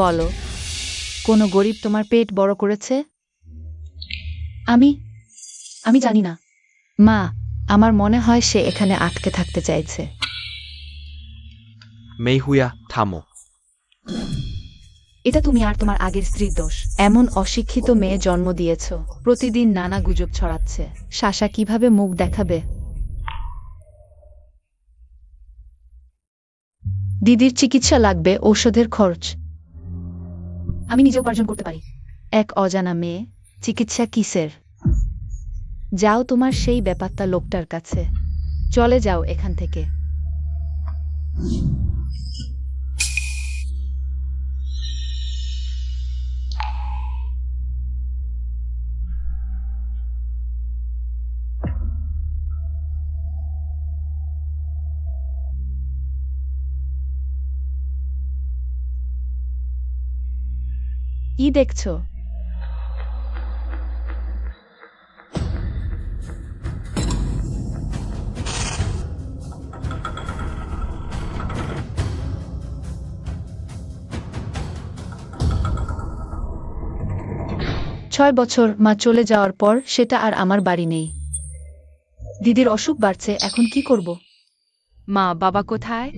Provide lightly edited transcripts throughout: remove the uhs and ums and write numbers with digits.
বলো, কোনো গরিব তোমার পেট বড় করেছে? আমি জানি না মা, আমার মনে হয় সে এখানে আটকে থাকতে চাইছে। মেইহুয়া, থামো। এটা তুমি আর তোমার আগের স্ত্রীর দোষ। এমন অশিক্ষিত মেয়ে জন্ম দিয়েছ, প্রতিদিন নানা গুজব ছড়াচ্ছে। সাশা কিভাবে মুখ দেখাবে? দিদির চিকিৎসা লাগবে, ঔষধের খরচ আমি নিজে উপার্জন করতে পারি। এক অজানা মেয়ে, চিকিৎসা কিসের? যাও তোমার সেই ব্যাপারটা লোকটার কাছে। চলে যাও এখান থেকে। কি দেখছো? 6 বছর মা চলে যাওয়ার পর সেটা আর আমার বাড়ি নেই। দিদির অসুখ বাড়ছে, এখন কি করব? মা, বাবা কোথায়?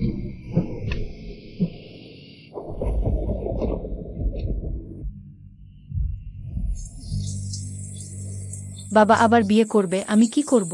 বাবা আবার বিয়ে করবে, আমি কি করব?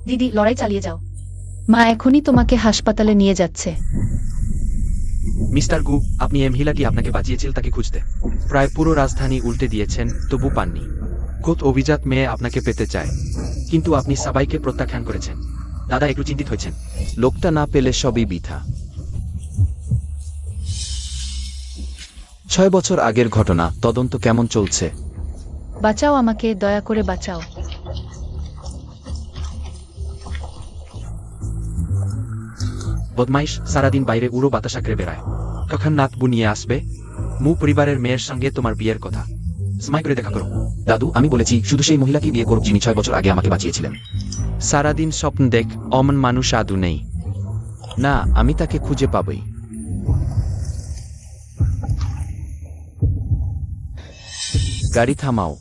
দিদি, লড়াই চালিয়ে যাও। মা এখনই তোমাকে হাসপাতালে নিয়ে যাচ্ছে। মিস্টার গু, আপনি মহিলাটি আপনাকে বাঁচিয়েছিল তাকে খুঁজতে প্রায় পুরো রাজধানী উল্টে দিয়েছেন, তবু পাননি। কত অভিজাত মেয়ে আপনাকে পেতে চায়, কিন্তু আপনি সবাইকে প্রত্যাখ্যান করেছেন। দাদা একটু চিন্তিত হয়েছেন। লোকটা না পেলে সবই বৃথা। 6 বছর আগের ঘটনা, তদন্ত কেমন চলছে? বাঁচাও আমাকে, দয়া করে বাঁচাও। বদমাইশ সারাদিন বাইরে উড়ো বাতাস আঁকড়ে বেড়ায়। কখন নাত বুনিয়ে আসবে? মু পরিবারের মেয়ের সঙ্গে তোমার বিয়ের কথা। স্মাই করে দেখা করো। দাদু, আমি বলেছি শুধু সেই মহিলাকে বিয়ে করব যিনি 6 বছর আগে আমাকে বাঁচিয়েছিলেন। সারাদিন স্বপ্ন দেখ, অমন মানুষ আদু নেই। না, আমি তাকে খুঁজে পাবই। গাড়ি থামাও।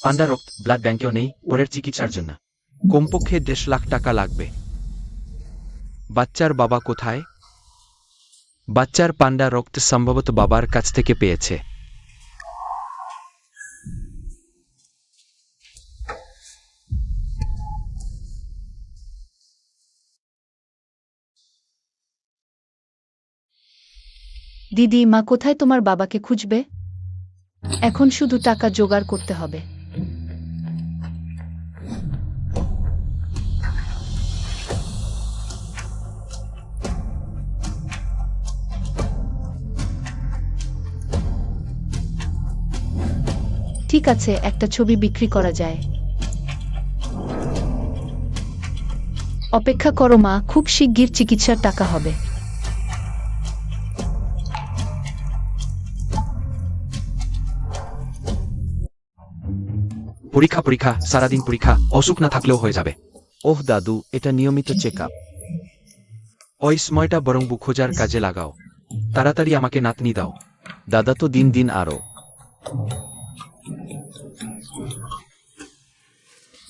পান্ডা রক্ত ব্লাড ব্যাংকেও নেই পরের চিকিৎসার জন্য। কমপক্ষে 1.5 লাখ টাকা লাগবে। বাচ্চার বাবা কোথায়? বাচ্চার পান্ডা রক্ত সম্ভবত বাবার কাছ থেকে পেয়েছে। দিদি, মা কোথায়? তোমার বাবাকে খুঁজবে। এখন শুধু টাকা জোগাড় করতে হবে। ঠিক আছে, একটা ছবি বিক্রি করা যায়। অপেক্ষা করো মা, খুব শিগগির চিকিৎসার টাকা হবে। পরীক্ষা পরীক্ষা, সারাদিন পরীক্ষা, অসুখ না থাকলেও হয়ে যাবে। ওহ দাদু, এটা নিয়মিত চেক আপ। ওই সময়টা বরং বুক খোঁজার কাজে লাগাও। তাড়াতাড়ি আমাকে নাতনি দাও। দাদা তো দিন দিন আরো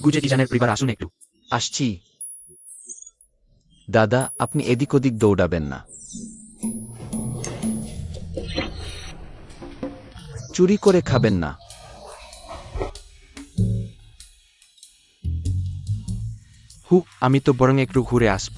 গুজে। ডিজানের পরিবার আসুন একটু। আসছি। দাদা, আপনি এদিক ওদিক দৌড়াবেন না। চুরি করে খাবেন না। আমি তো বরং একটু ঘুরে আসব।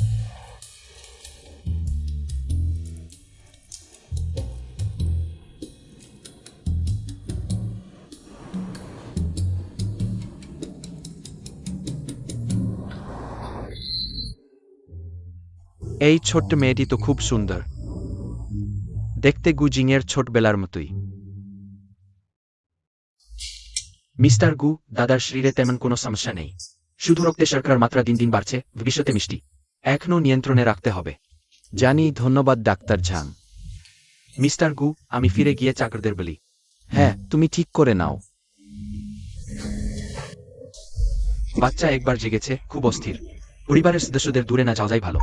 এই ছোট্ট মেয়েটি তো খুব সুন্দর, দেখতে গুজিংয়ের ছোটবেলার মতোই। মিস্টার গু, দাদার শরীরে তেমন কোনো সমস্যা নেই, শুধু রক্তে শর্করার মাত্রা দিন দিন বাড়ছে, ভবিষ্যতে মিষ্টি এখনো নিয়ন্ত্রণে রাখতে হবে। জানি, ধন্যবাদ ডাক্তার ঝাং। মিস্টার গু, আমি ফিরে গিয়ে চাকরদের বলি। হ্যাঁ, তুমি ঠিক করে নাও। বাচ্চা একবার জেগেছে, খুব অস্থির। পরিবারের সদস্যদের দূরে না যাওয়াই ভালো।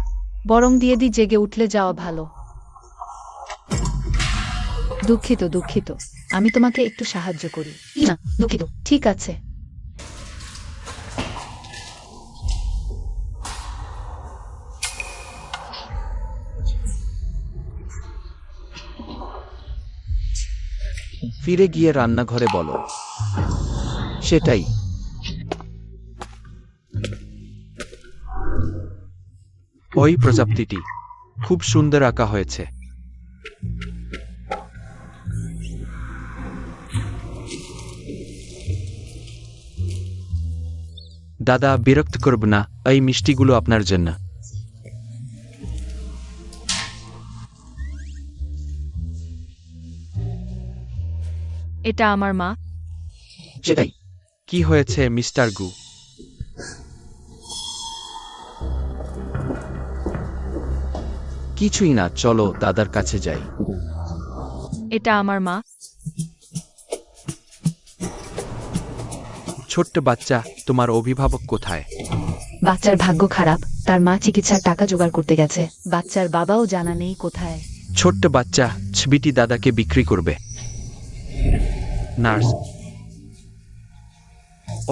বরং দিয়ে দি জেগে উঠলে যাওয়া ভালো। দুঃখিত দুঃখিত, আমি তোমাকে একটু সাহায্য করি। না দুঃখিত, ঠিক আছে। ফিরে গিয়ে রান্নাঘরে বলো। সেটাই। ওই প্রজাপতিটি খুব সুন্দর আঁকা হয়েছে। দাদা, বিরক্ত করব না, এই মিষ্টিগুলো আপনার জন্য। এটা আমার মা। সেটাই। কি হয়েছে মিস্টার গু? কিছুই না, চলো দাদার কাছে যাই। এটা আমার মা। ছোট্ট বাচ্চা, তোমার অভিভাবক কোথায়? বাচ্চার ভাগ্য খারাপ, তার মা চিকিৎসার টাকা জোগাড় করতে গেছে। বাচ্চার বাবাও জানা নেই কোথায়। ছোট্ট বাচ্চা, ছবিটি দাদাকে বিক্রি করবে। নার্স,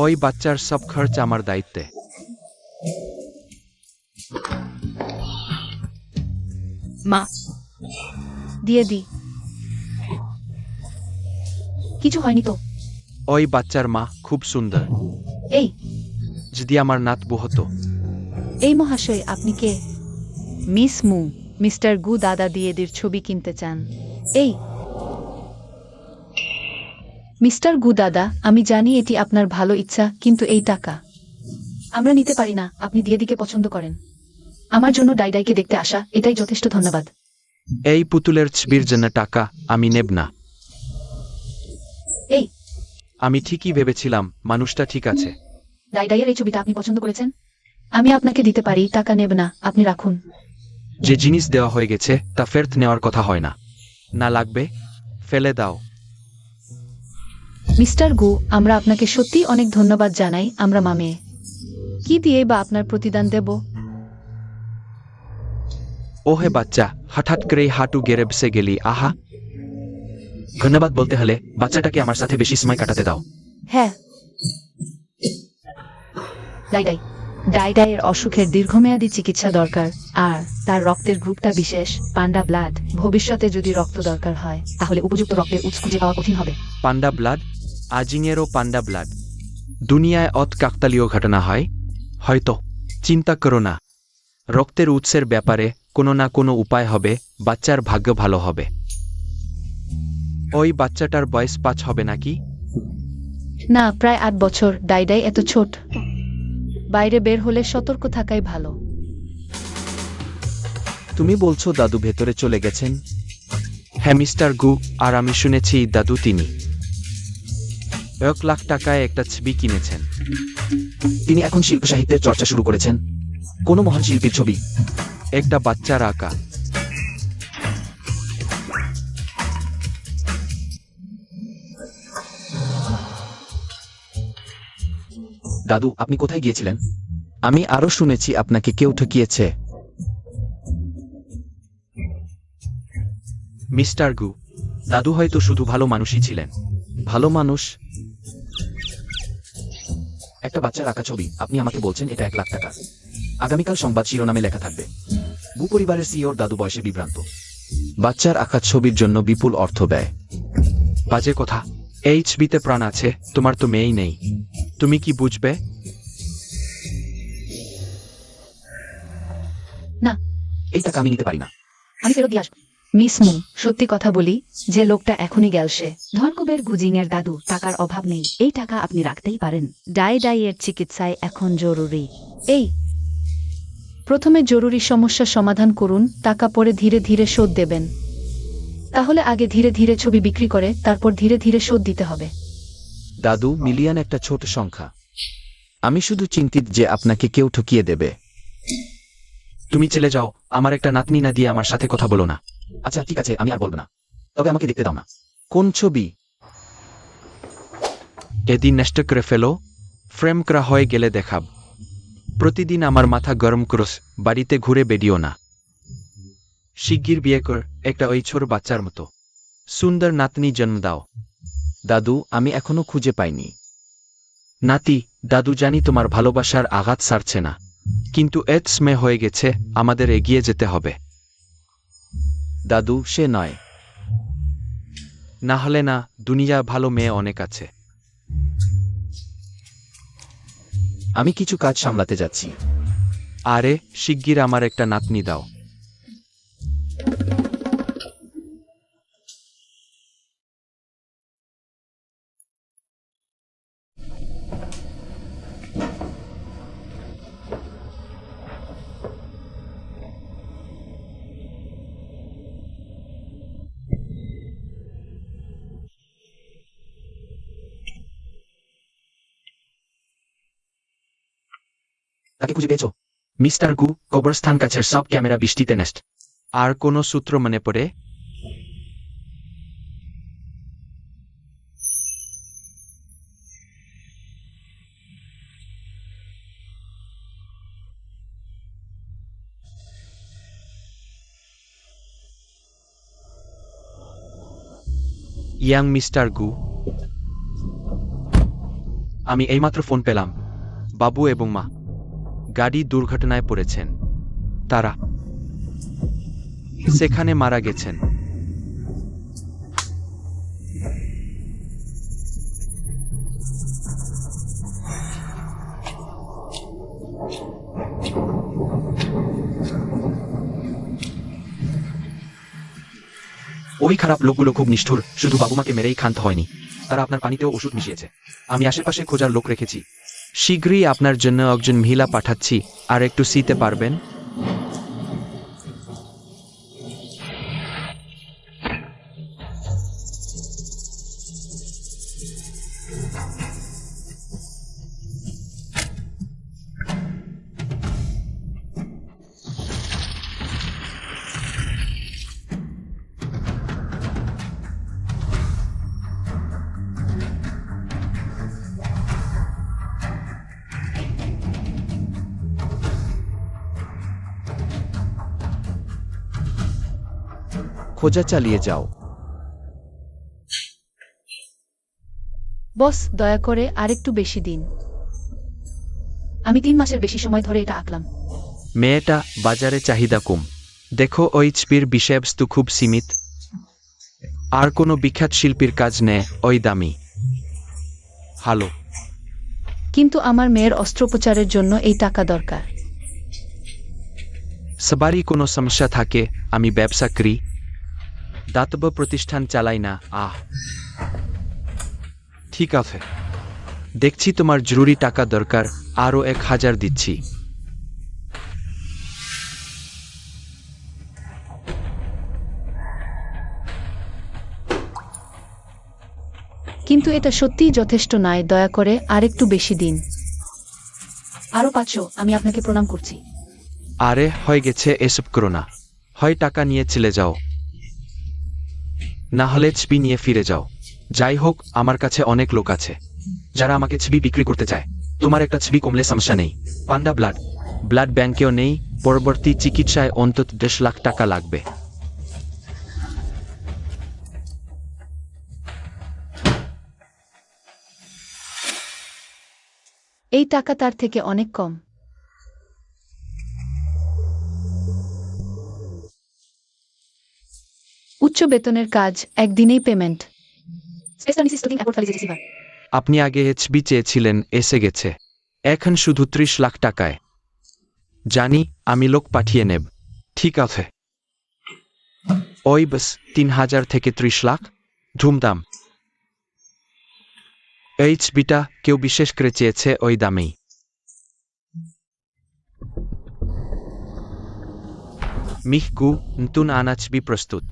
ওই বাচ্চার সব খরচ আমার দায়িত্বে। মা, দিয়ে দি। কিছু হয়নি তো? ওই বাচ্চার মা খুব সুন্দর। এই যদি আমার নাতবু হতো। এই মহাশয়, আপনি কে? মিস মু, মিস্টার গু দাদা দিয়েদির ছবি কিনতে চান। এই মিস্টার গু দাদা, আমি জানি এটি আপনার ভালো ইচ্ছা, কিন্তু এই টাকা আমরা নিতে পারি না। আপনি দিয়েদিকে পছন্দ করেন, আমার জন্য ডাইডাইকে দেখতে আসা এটাই যথেষ্ট। ধন্যবাদ। এই পুতুলের ছবির জন্য টাকা আমি নেব না। এই আমি ঠিকই ভেবেছিলাম মানুষটা ঠিক আছে। ডাইডাইয়ের এই ছবিটা আপনি পছন্দ করেছেন, আমি আপনাকে দিতে পারি, টাকা নেব না, আপনি রাখুন। যে জিনিস দেওয়া হয়ে গেছে তা ফেরত নেওয়ার কথা হয় না। না লাগবে, ফেলে দাও। মিস্টার গু, আমরা আপনাকে সত্যি অনেক ধন্যবাদ জানাই। আমরা মামে কি দিয়ে বা আপনার প্রতিদান দেব? ওহে বাচ্চা, হঠাৎ করে হাঁটু গেড়ে বসে গেলি। আহা, ধন্যবাদ বলতে হলে বাচ্চাটাকে আমার সাথে বেশি সময় কাটাতে দাও। হ্যাঁ, ডাইডাই ডাইডাইয়ের অসুখের দীর্ঘমেয়াদী চিকিৎসা দরকার, আর তার রক্তের গ্রুপটা বিশেষ, পান্ডা ব্লাড। ভবিষ্যতে যদি রক্ত দরকার হয় তাহলে উপযুক্ত রক্তের উৎস খুঁজে পাওয়া কঠিন হবে। পান্ডা ব্লাড? আজিংয়েরও পান্ডা ব্লাড? দুনিয়ায় কাকতালীয় ঘটনা হয় হয়তো। চিন্তা করো না, রক্তের উৎসের ব্যাপারে কোনো না কোনো উপায় হবে। বাচ্চার ভাগ্য ভালো হবে। ওই বাচ্চাটার বয়স 5 হবে নাকি? না, প্রায় 8 বছর। ডাইডাই এত ছোট, বাইরে বের হলে সতর্ক থাকাই ভালো। তুমি বলছো দাদু ভেতরে চলে গেছেন? হ্যাঁ মিস্টার গু, আর আমি শুনেছি দাদু তিনি 1 লাখ টাকায় একটা ছবি কিনেছেন। তিনি এখন শিল্প সাহিত্যের চর্চা শুরু করেছেন। কোন মহান শিল্পীর ছবি? একটা বাচ্চার আঁকা। দাদু, আপনি কোথায় গিয়েছিলেন? আমি আরো শুনেছি আপনাকে কেউ ঠকিয়েছে। মিস্টার গু, দাদু হয়তো শুধু ভালো মানুষই ছিলেন। ভালো মানুষ? একটা বাচ্চার আঁকা ছবি, আপনি আমাকে বলছেন এটা 1 লাখ টাকা। আগামীকাল সংবাদ শিরোনামে লেখা থাকবে, গু পরিবারের সিওর দাদু বয়সে বিভ্রান্ত, বাচ্চার আঁকা ছবির জন্য বিপুল অর্থ ব্যয়। বাজে কথা। এই ছবিতে প্রাণ আছে, তোমার তো মেয়েই নেই, তুমি কি বুঝবে? না, এই টাকা আমি নিতে পারি না। আমি ফেরত দিয়ে আসবো। মিস মু, সত্যি কথা বলি, যে লোকটা এখনই গেলছে ধনকুবের গুজিংয়ের দাদু, টাকার অভাব নেই, এই টাকা আপনি রাখতেই পারেন। ডাইয়ের চিকিৎসায় এখন জরুরি। এই প্রথমে জরুরি সমস্যা সমাধান করুন, টাকা পরে ধীরে ধীরে শোধ দেবেন। তাহলে আগে ধীরে ধীরে ছবি বিক্রি করে তারপর ধীরে ধীরে শোধ দিতে হবে। দাদু, মিলিয়ন একটা ছোট সংখ্যা। আমি শুধু চিন্তিত যে আপনাকে কেউ ঠকিয়ে দেবে। তুমি চলে যাও, আমার একটা নাতনি না দিয়ে আমার সাথে কথা বলো না। আচ্ছা ঠিক আছে, আমি আর বলবো না, তবে আমাকে দেখতে দাও না। কোন ছবি? এদিন নষ্ট করে ফেলো, ফ্রেম করা হয়ে গেলে দেখাব। প্রতিদিন আমার মাথা গরম করস, বাড়িতে ঘুরে বেরিও না। শিগগির বিয়ে কর, একটা ওই ছোট বাচ্চার মতো সুন্দর নাতনি জন্ম দাও। দাদু, আমি এখনো খুঁজে পাইনি। নাতি, দাদু জানি তোমার ভালোবাসার আঘাত সারছে না, কিন্তু এত স্মে হয়ে গেছে, আমাদের এগিয়ে যেতে হবে। দাদু, সে নয়। না হলে না, দুনিয়া ভালো মেয়ে অনেক আছে। আমি কিছু কাজ সামলাতে যাচ্ছি। আরে শিগগির আমার একটা নাতনি দাও। তাকে খুঁজে পেয়েছো? মিস্টার গু, কবরস্থান কাছের সব ক্যামেরা বৃষ্টিতে নেস্ট। আর কোনো সূত্র মনে পড়ে? ইয়াং মিস্টার গু, আমি এইমাত্র ফোন পেলাম, বাবু এবং মা গাড়ি দুর্ঘটনায় পড়েছেন। তারা সেখানে মারা গেছেন। ওই খারাপ লোকগুলো খুব নিষ্ঠুর, শুধু বাবুমাকে মেরেই ক্ষান্ত হয়নি, তারা আপনার পানিতেও ওষুধ মিশিয়েছে। আমি আশেপাশে খোঁজার লোক রেখেছি। শীঘ্রই আপনার জন্য একজন মহিলা পাঠাচ্ছি, আর একটু শীতে পারবেন? খোঁজা চালিয়ে যাও। বস, দয়া করে আরেকটু বেশি দিন। আমি 3 মাসের বেশি সময় ধরে এটা আঁকলাম। মেয়েটা বাজারে চাহিদা কম। দেখো, ওই ছবির বিষয়বস্তু খুব সীমিত, আর কোনো বিখ্যাত শিল্পীর কাজ নেই ওই দামি। হ্যালো, কিন্তু আমার মেয়ের অস্ত্রোপচারের জন্য এই টাকা দরকার। সবারই কোনো সমস্যা থাকে, আমি ব্যবসা করি, দাতব্য প্রতিষ্ঠান চালাই না। ঠিক আছে, দেখছি তোমার জরুরি টাকা দরকার, আরও 1000 দিচ্ছি। কিন্তু এটা সত্যিই যথেষ্ট নয়, দয়া করে আরেকটু বেশি দিন। আরো 500, আমি আপনাকে প্রণাম করছি। আরে হয়ে গেছে, এসব করো না। হয় টাকা নিয়ে চলে যাও, না হলে ছবি নিয়ে ফিরে যাও। যাই হোক, আমার কাছে অনেক লোক আছে যারা আমাকে ছবি বিক্রি করতে চায়। তোমার একটা ছবি কমলে সমস্যা নেই। পান্ডা ব্লাড ব্যাংকেও নেই, পরবর্তী চিকিৎসায় অন্তত 10 লাখ টাকা লাগবে। এই টাকা তার থেকে অনেক কম। উচ্চ বেতনের কাজ, একদিনেই পেমেন্ট। আপনি আগে এইচবি চেয়েছিলেন, এসে গেছে। এখন শুধু 30 লাখ টাকায়। জানি, আমি লোক পাঠিয়ে নেব। ঠিক আছে। ওই বাস 3,000 থেকে 30 লাখ, ধুমধাম। এইচবিটা কেউ বিশেষ করে চেয়েছে ওই দামেই। মিহকু, নতুন আনাচবি প্রস্তুত।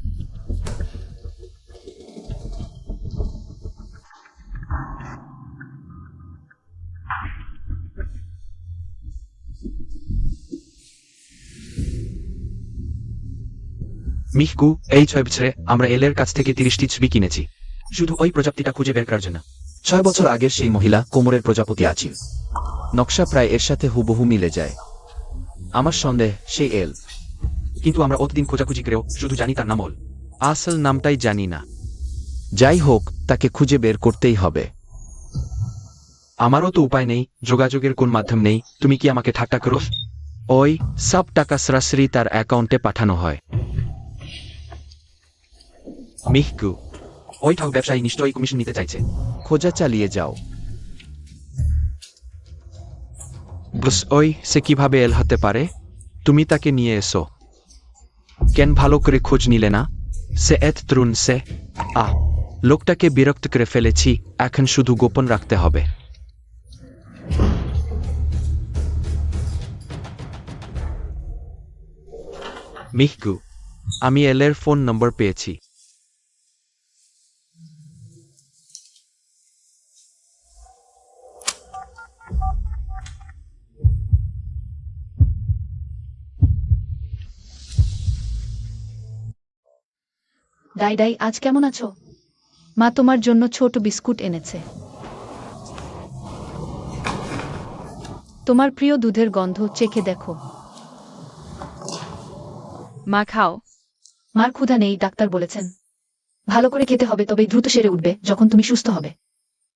মিহকু, এই 6 বছরে আমরা এলের কাছ থেকে 30টি ছবি কিনেছি, শুধু ওই প্রজাপতিটা খুঁজে বের করার জন্য। 6 বছর আগের সেই মহিলা কোমরের প্রজাপতি আছে। নকশা প্রায় এর সাথে হুবহু মিলে যায়। আমার সন্দেহ সেই এল। কিন্তু আমরা অতদিন খোঁজাখুঁজি করেও শুধু জানি তার নাম ওল। আসল নামটাই জানি না। যাই হোক, তাকে খুঁজে বের করতেই হবে। আমারও তো উপায় নেই, যোগাযোগের কোন মাধ্যম নেই। তুমি কি আমাকে ঠাট্টা করো? ওই সব টাকা সরাসরি তার অ্যাকাউন্টে পাঠানো হয়। মিহকু, ওই ঠক ব্যবসায়ী নিশ্চয়ই কমিশন নিতে চাইছে। খোঁজা চালিয়ে যাও। বস, ওই সে কিভাবে এল হতে পারে? তুমি তাকে নিয়ে এসো। কেন ভালো করে খোঁজ নিলে না? সে এত তরুণ সে। লোকটাকে বিরক্ত করে ফেলেছি, এখন শুধু গোপন রাখতে হবে। মিহকু, আমি এলের ফোন নম্বর পেয়েছি। ডাই, আজ কেমন আছো? মা তোমার জন্য ছোট বিস্কুট এনেছে। তোমার প্রিয় দুধের গন্ধ, চেখে দেখো। মা খাও। মার ক্ষুধা নেই, ডাক্তার বলেছেন। ভালো করে খেতে হবে, তবেই দ্রুত সেরে উঠবে যখন তুমি সুস্থ হবে।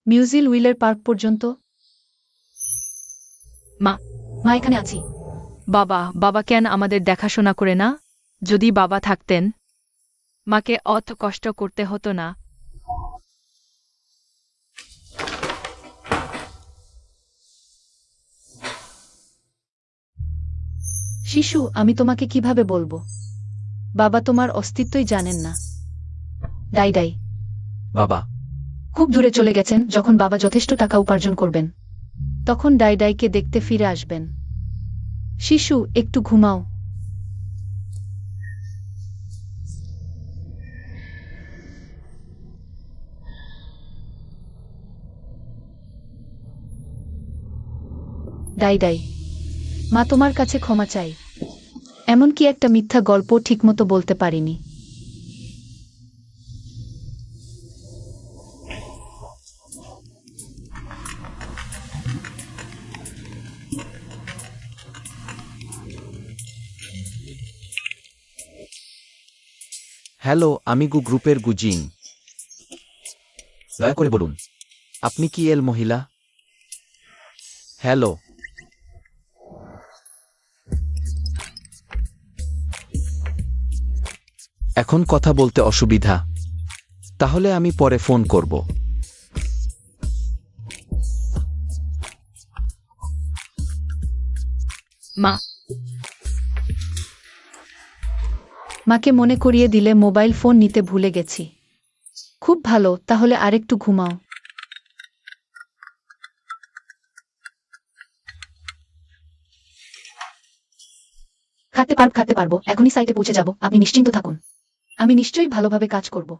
মিউজিল উইলের পার্ক পর্যন্ত। মা এখানে আছি। বাবা কেন আমাদের দেখাশোনা করে না? যদি বাবা থাকতেন, মাকে অত কষ্ট করতে হতো না। শিশু, আমি তোমাকে কিভাবে বলবো? বাবা তোমার অস্তিত্বই জানেন না। ডাই বাবা, খুব দূরে চলে গেছেন। যখন বাবা যথেষ্ট টাকা উপার্জন করবেন, তখন ডাইকে দেখতে ফিরে আসবেন। শিশু, একটু ঘুমাও। ডাই মা তোমার কাছে ক্ষমা চাই। এমনকি একটা মিথ্যা গল্প ঠিকমতো বলতে পারিনি। হ্যালো, আমি গ্রুপের গুজিন। দয়া করে বলুন, আপনি কি এল মহিলা? হ্যালো। এখন কথা বলতে অসুবিধা? তাহলে আমি পরে ফোন করব। মা, মাকে মনে করিয়ে দিলে মোবাইল ফোন নিতে ভুলে গেছি। খুব ভালো, তাহলে আরেকটু ঘুমাও। খাতে পারবো, এখনই সাইটে পৌঁছে যাব। আপনি নিশ্চিন্ত থাকুন, আমি নিশ্চয়ই ভালোভাবে কাজ করব।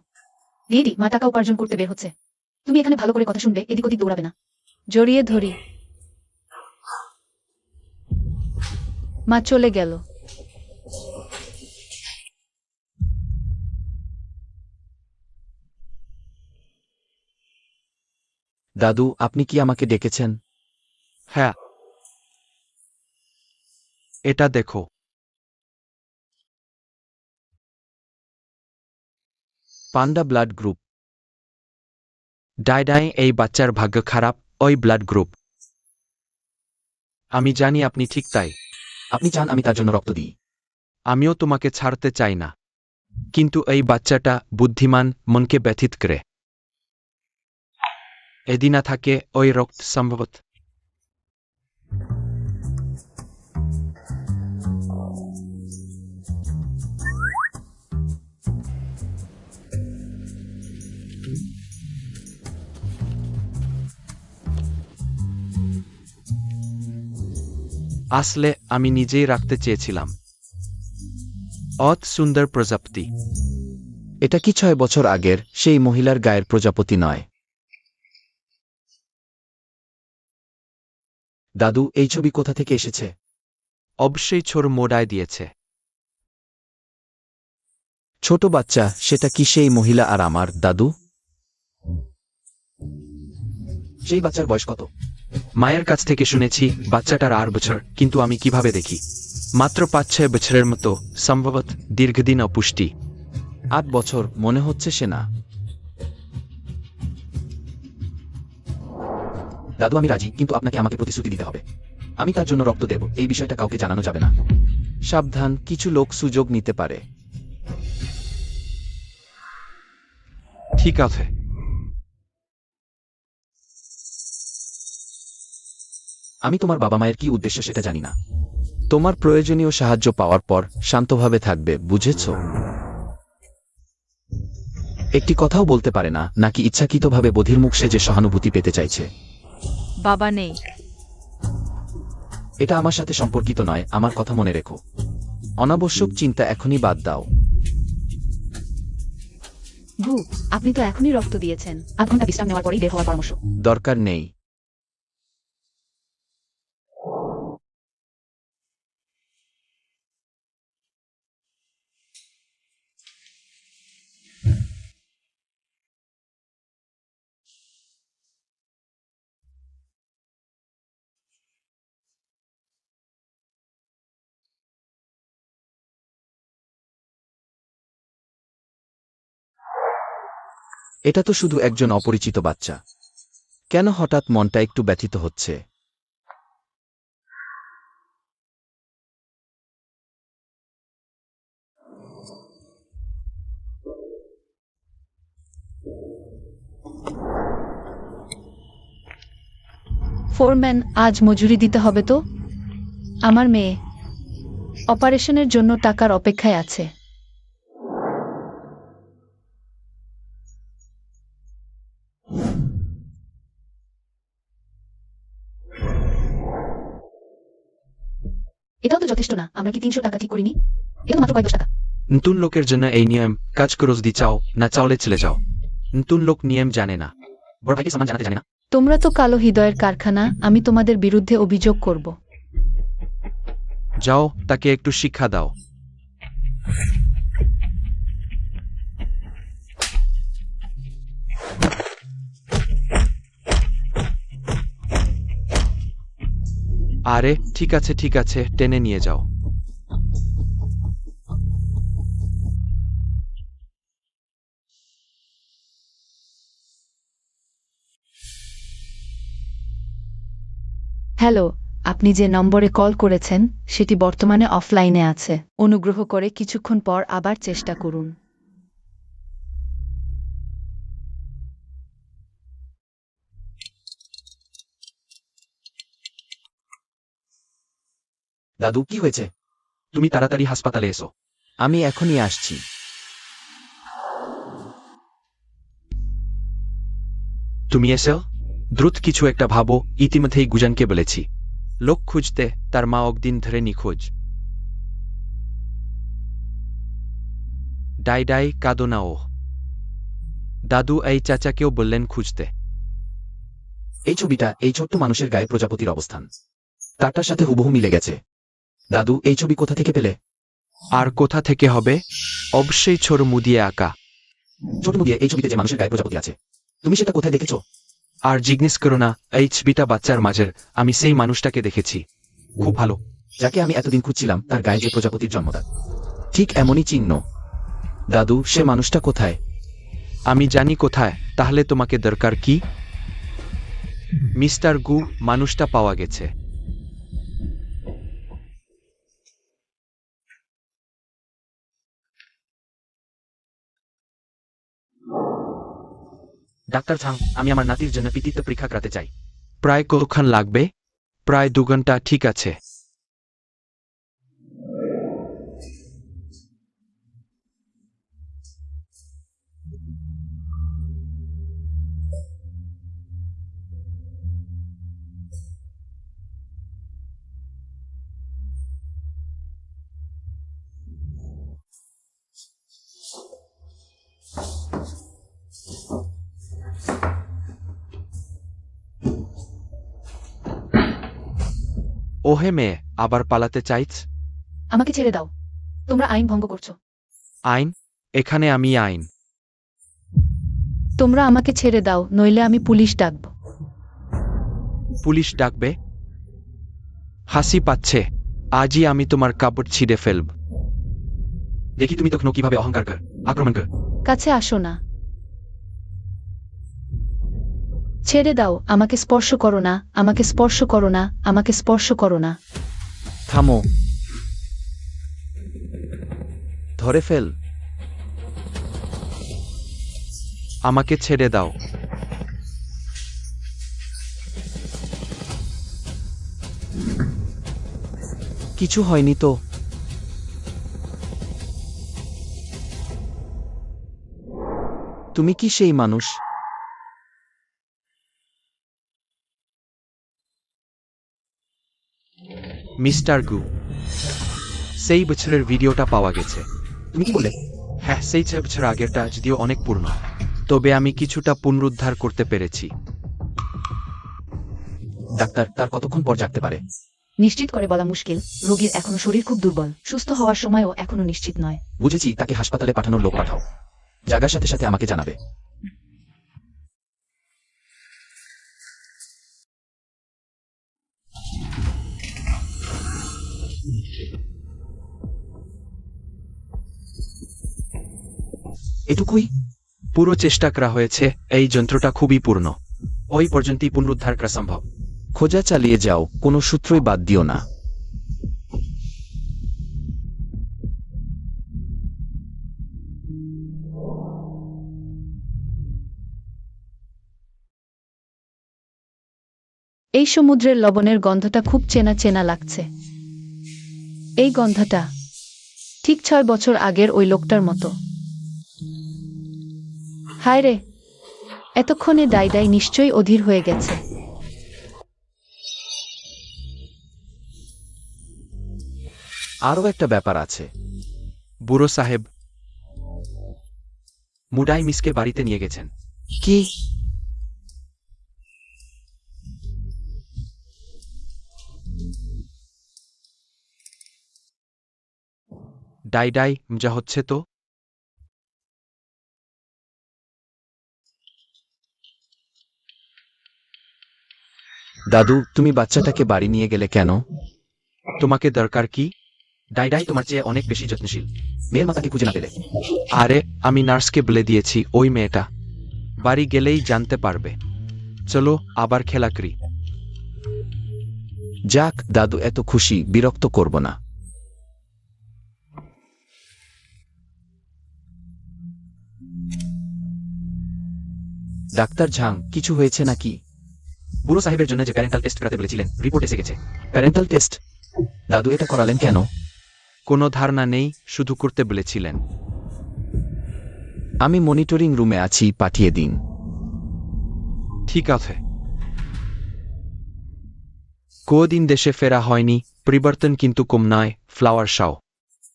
দিদি, মা টাকা উপার্জন করতে বের হচ্ছে। তুমি এখানে ভালো করে কথা শুনবে, এদিক ওদিক দৌড়াবে না। জড়িয়ে ধরি। মা চলে গেল। দাদু, আপনি কি আমাকে ডেকেছেন? হ্যাঁ। এটা দেখো। পান্ডা ব্লাড গ্রুপ। ডাই, এই বাচ্চার ভাগ্য খারাপ, ওই ব্লাড গ্রুপ। আমি জানি আপনি ঠিক তাই। আপনি চান আমি তার জন্য রক্ত দিই? আমিও তোমাকে ছাড়তে চাই না। কিন্তু এই বাচ্চাটা বুদ্ধিমান, মনকে ব্যথিত করে। এদি না থাকে ওই রক্ত সম্ভবত। আসলে আমি নিজেই রাখতে চেয়েছিলাম। অত সুন্দর প্রজাপতি। এটা কি 6 বছর আগের সেই মহিলার গায়ের প্রজাপতি নয়? দাদু, এই ছবি কোথা থেকে এসেছে? অবশ্যই ছোর মোড়ায় দিয়েছে। ছোট বাচ্চা, সেটা কি সেই মহিলা আর আমার দাদু? সেই বাচ্চার বয়স কত? মায়ের কাছ থেকে শুনেছি বাচ্চাটার 8 বছর, কিন্তু আমি কিভাবে দেখি মাত্র 5-6 বছরের মতো, সম্ভবত দীর্ঘদিন অপুষ্টি। 8 বছর মনে হচ্ছে সে না। দাদু, আমি রাজি, কিন্তু আপনাকে আমাকে প্রতিশ্রুতি দিতে হবে। আমি তার জন্য রক্ত দেব, এই বিষয়টা কাউকে জানানো যাবে না। সাবধান, কিছু লোক সুযোগ নিতে পারে। ঠিক আছে। আমি তোমার বাবা মায়ের কি উদ্দেশ্য সেটা জানি না। তোমার প্রয়োজনীয় সাহায্য পাওয়ার পর শান্তভাবে থাকবে, বুঝেছ? একটি কথাও বলতে পারে না, নাকি ইচ্ছাকৃতভাবে বধিরমুখ সেজে সহানুভূতি পেতে চাইছে? বাবা নেই। এটা আমার সাথে সম্পর্কিত নয়, আমার কথা মনে রেখো। অনাবশ্যক চিন্তা এখনই বাদ দাও। গু, আপনি তো এখনই রক্ত দিয়েছেন। 8 ঘন্টা বিশ্রাম নেওয়ার পরেই বের হওয়ার পরামর্শ। দরকার নেই। এটা তো শুধু একজন অপরিচিত বাচ্চা। কেন হঠাৎ মনটা একটু ব্যথিত হচ্ছে? ফোরম্যান, আজ মজুরি দিতে হবে তো। আমার মেয়ে অপারেশনের জন্য টাকার অপেক্ষায় আছে। এটাও তো যথেষ্ট না। আমরা কি 300 টাকা ঠিক করিনি? এটা তো মাত্র কয়েক 10 টাকা। নতুন লোকের জন্য এই নিয়ম কাজ করো, যদি চাও না চাওলে চলে যাও। নতুন লোক নিয়ম জানে না। বড় ভাইকে সম্মান জানাতে জানে না। তোমরা তো কালো হৃদয়ের কারখানা। আমি তোমাদের বিরুদ্ধে অভিযোগ করব। যাও, তাকে একটু শিক্ষা দাও। আরে ঠিক আছে ঠিক আছে, টেনে নিয়ে যাও। হ্যালো, আপনি যে নম্বরে কল করেছেন সেটি বর্তমানে অফলাইনে আছে। অনুগ্রহ করে কিছুক্ষণ পর আবার চেষ্টা করুন। দাদু, কি হয়েছে? তুমি তাড়াতাড়ি হাসপাতালে এসো। আমি এখনই আসছি। তুমি এসো, দ্রুত কিছু একটা ভাবো। ইতিমধ্যেই গুজানকে বলেছি লোক খুঁজতে, তার মা একদিন ধরে নিখোঁজ। ডাই ডাই কাঁদো না ও। দাদু এই চাচাকেও বললেন খুঁজতে। এই ছবিটা, এই ছোট্ট মানুষের গায়ে প্রজাপতির অবস্থান তারটার সাথে হুবহু মিলে গেছে। দাদু, এই ছবি কোথা থেকে পেলে? আর কোথা থেকে হবে? অবশ্যই ছোট মুদিয়ে আঁকা। ছোট মুদিয়ে এই ছবিতে যে মানুষের গায়ে প্রজাপতি আছে, তুমি সেটা কোথায় দেখেছো? আর জিজ্ঞেস করো না, এই ছবিটা বাচ্চার মাঝের, আমি সেই মানুষটাকে দেখেছি। খুব ভালো। যাকে আমি এতদিন খুঁজছিলাম, তার গায়ে যে প্রজাপতির জন্মদাগ, ঠিক এমনই চিহ্ন। দাদু, সে মানুষটা কোথায়? আমি জানি কোথায়। তাহলে তোমাকে দরকার কি? মিস্টার গু, মানুষটা পাওয়া গেছে। ডাক্তার ঝাং, আমি আমার নাতির জন্য পিতৃত্ব পরীক্ষা করাতে চাই। প্রায় কতক্ষণ লাগবে? প্রায় 2 ঘন্টা। ঠিক আছে। ওহে মেয়ে, আবার পালাতে চাইছ? আমাকে ছেড়ে দাও, তোমরা আইন ভঙ্গ করছো। আইন? এখানে আমি আইন। তোমরা আমাকে ছেড়ে দাও, নইলে আমি পুলিশ ডাকব। পুলিশ ডাকবে? হাসি পাচ্ছে। আজই আমি তোমার কাপড় ছিঁড়ে ফেলব। দেখি তুমি তখন কিভাবে অহংকার কর, আক্রমণ কর। কাছে আসো না। ছেড়ে দাও, আমাকে স্পর্শ করো না, আমাকে স্পর্শ করো না, আমাকে স্পর্শ করো না। থামো। ধরে ফেল। আমাকে ছেড়ে দাও। কিছু হয়নি তো? তুমি কি সেই মানুষ? মিস্টার গু, সেই বছরের ভিডিওটা পাওয়া গেছে। তুমি কি বললে? হ্যাঁ, সেই 6 বছর আগেরটা, যদিও অনেক পুরনো। তবে আমি কিছুটা পুনরুদ্ধার করতে পেরেছি। ডাক্তার, তার কতক্ষণ পর জাগতে পারে? নিশ্চিত করে বলা মুশকিল। রোগীর এখনো শরীর খুব দুর্বল, সুস্থ হওয়ার সময়ও এখনো নিশ্চিত নয়। বুঝেছি, তাকে হাসপাতালে পাঠানোর লোক পাঠাও। জাগার সাথে সাথে আমাকে জানাবে। এটুকুই? পুরো চেষ্টা করা হয়েছে, এই যন্ত্রটা খুবই পূর্ণ। ওই পর্যন্তই পুনরুদ্ধার করা সম্ভব। খোঁজা চালিয়ে যাও, কোনো সূত্রই বাদ দিও না। এই সমুদ্রের লবণের গন্ধটা খুব চেনা চেনা লাগছে। এই গন্ধটা ঠিক 6 বছর আগের ওই লোকটার মতো। হায় রে, এতক্ষণে ডাইডাই নিশ্চয়ই অধীর হয়ে গেছে। আরও একটা ব্যাপার আছে। বুড়ো সাহেব মুডাই মিসকে বাড়িতে নিয়ে গেছেন। কি? ডাই যা হচ্ছে তো। দাদু, তুমি বাচ্চাটাকে বাড়ি নিয়ে গেলে কেন? তোমাকে দরকার কি? ডাইডাই তোমার চেয়ে অনেক বেশি যত্নশীল। মেয়ের মাতাকে খুঁজে না পেলে। আরে, আমি নার্সকে বলে দিয়েছি ওই মেয়েটা বাড়ি গেলেই জানতে পারবে। চলো আবার খেলা করি। যাক, দাদু এত খুশি, বিরক্ত করব না। ডাক্তার ঝাং, কিছু হয়েছে নাকি? বুড়ো সাহেবের জন্য যে প্যারেন্টাল টেস্ট করাতে বলেছিলেন, রিপোর্ট এসে গেছে। Parental test? দাদু এটা করালেন কেন? কোনো ধারণা নেই, শুধু করতে বলেছিলেন। আমি মনিটরিং রুমে আছি, পাঠিয়ে দিন। ঠিক আছে। কদিন দেশে ফেরা হয়নি, পরিবর্তন কিন্তু কম নয়। ফ্লাওয়ার শাও,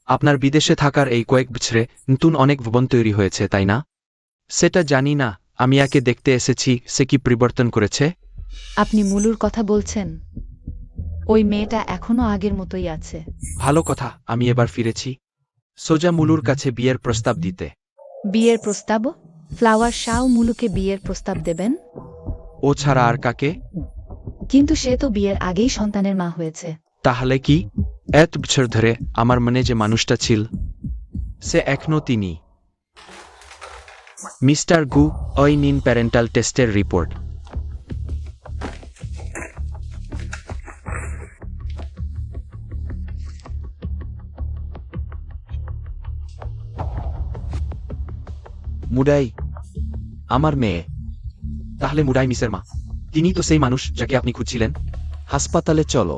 আপনার বিদেশে থাকার এই কয়েক বছরে নতুন অনেক ভবন তৈরি হয়েছে, তাই না? সেটা জানি না, আমি একে দেখতে এসেছি। সে কি পরিবর্তন করেছে? আপনি মুলুর কথা বলছেন? ওই মেয়েটা এখনো আগের মতোই আছে। ভালো কথা, আমি এবার ফিরেছি সোজা মুলুর কাছে বিয়ের প্রস্তাব দিতে। বিয়ের প্রস্তাব? ফ্লাওয়ার শাও মুলুকে বিয়ের প্রস্তাব দেবেন? ও ছাড়া আর কাকে? কিন্তু সে তো বিয়ের আগেই সন্তানের মা হয়েছে। তাহলে কি? এত বছর ধরে আমার মনে যে মানুষটা ছিল, সে এখনো তিনি। মিস্টার গু, ওই নিন প্যারেন্টাল টেস্টের রিপোর্ট। মুডাই, আমার মেয়ে। তাহলে মুডাই মিসের মা। তিনি তো সেই মানুষ যাকে আপনি খুঁজছিলেন। হাসপাতালে চলো।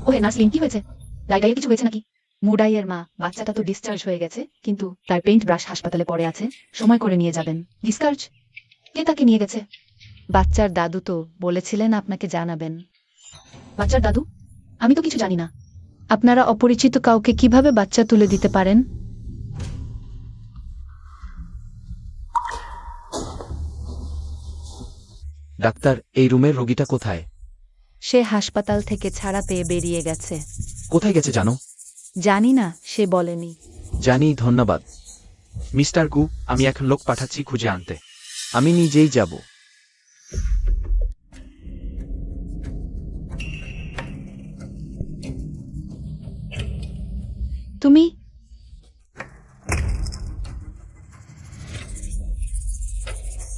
ওহে নার্সলিন, কি হয়েছে? ডাইডাইয়ের কিছু হয়েছে নাকি? মুডাইয়ের মা, বাচ্চাটা তো ডিসচার্জ হয়ে গেছে, কিন্তু তার পেইন্ট ব্রাশ হাসপাতালে পড়ে আছে, সময় করে নিয়ে যাবেন। ডিসচার্জ? কে তাকে নিয়ে গেছে? বাচ্চার দাদু তো বলেছিলেন আপনাকে জানাবেন। বাচ্চার দাদু? আমি তো কিছু জানি না। আপনারা অপরিচিত কাউকে কিভাবে বাচ্চা তুলে দিতে পারেন? ডাক্তার, এই রুমের রোগীটা কোথায়? সে হাসপাতাল থেকে ছাড়া পেয়ে বেরিয়ে গেছে। কোথায় গেছে জানো? জানি না, সে বলেনি। জানি, ধন্যবাদ। মিস্টার গু, আমি এখন লোক পাঠাচ্ছি খুঁজে আনতে। আমি নিজেই যাব। তুমি?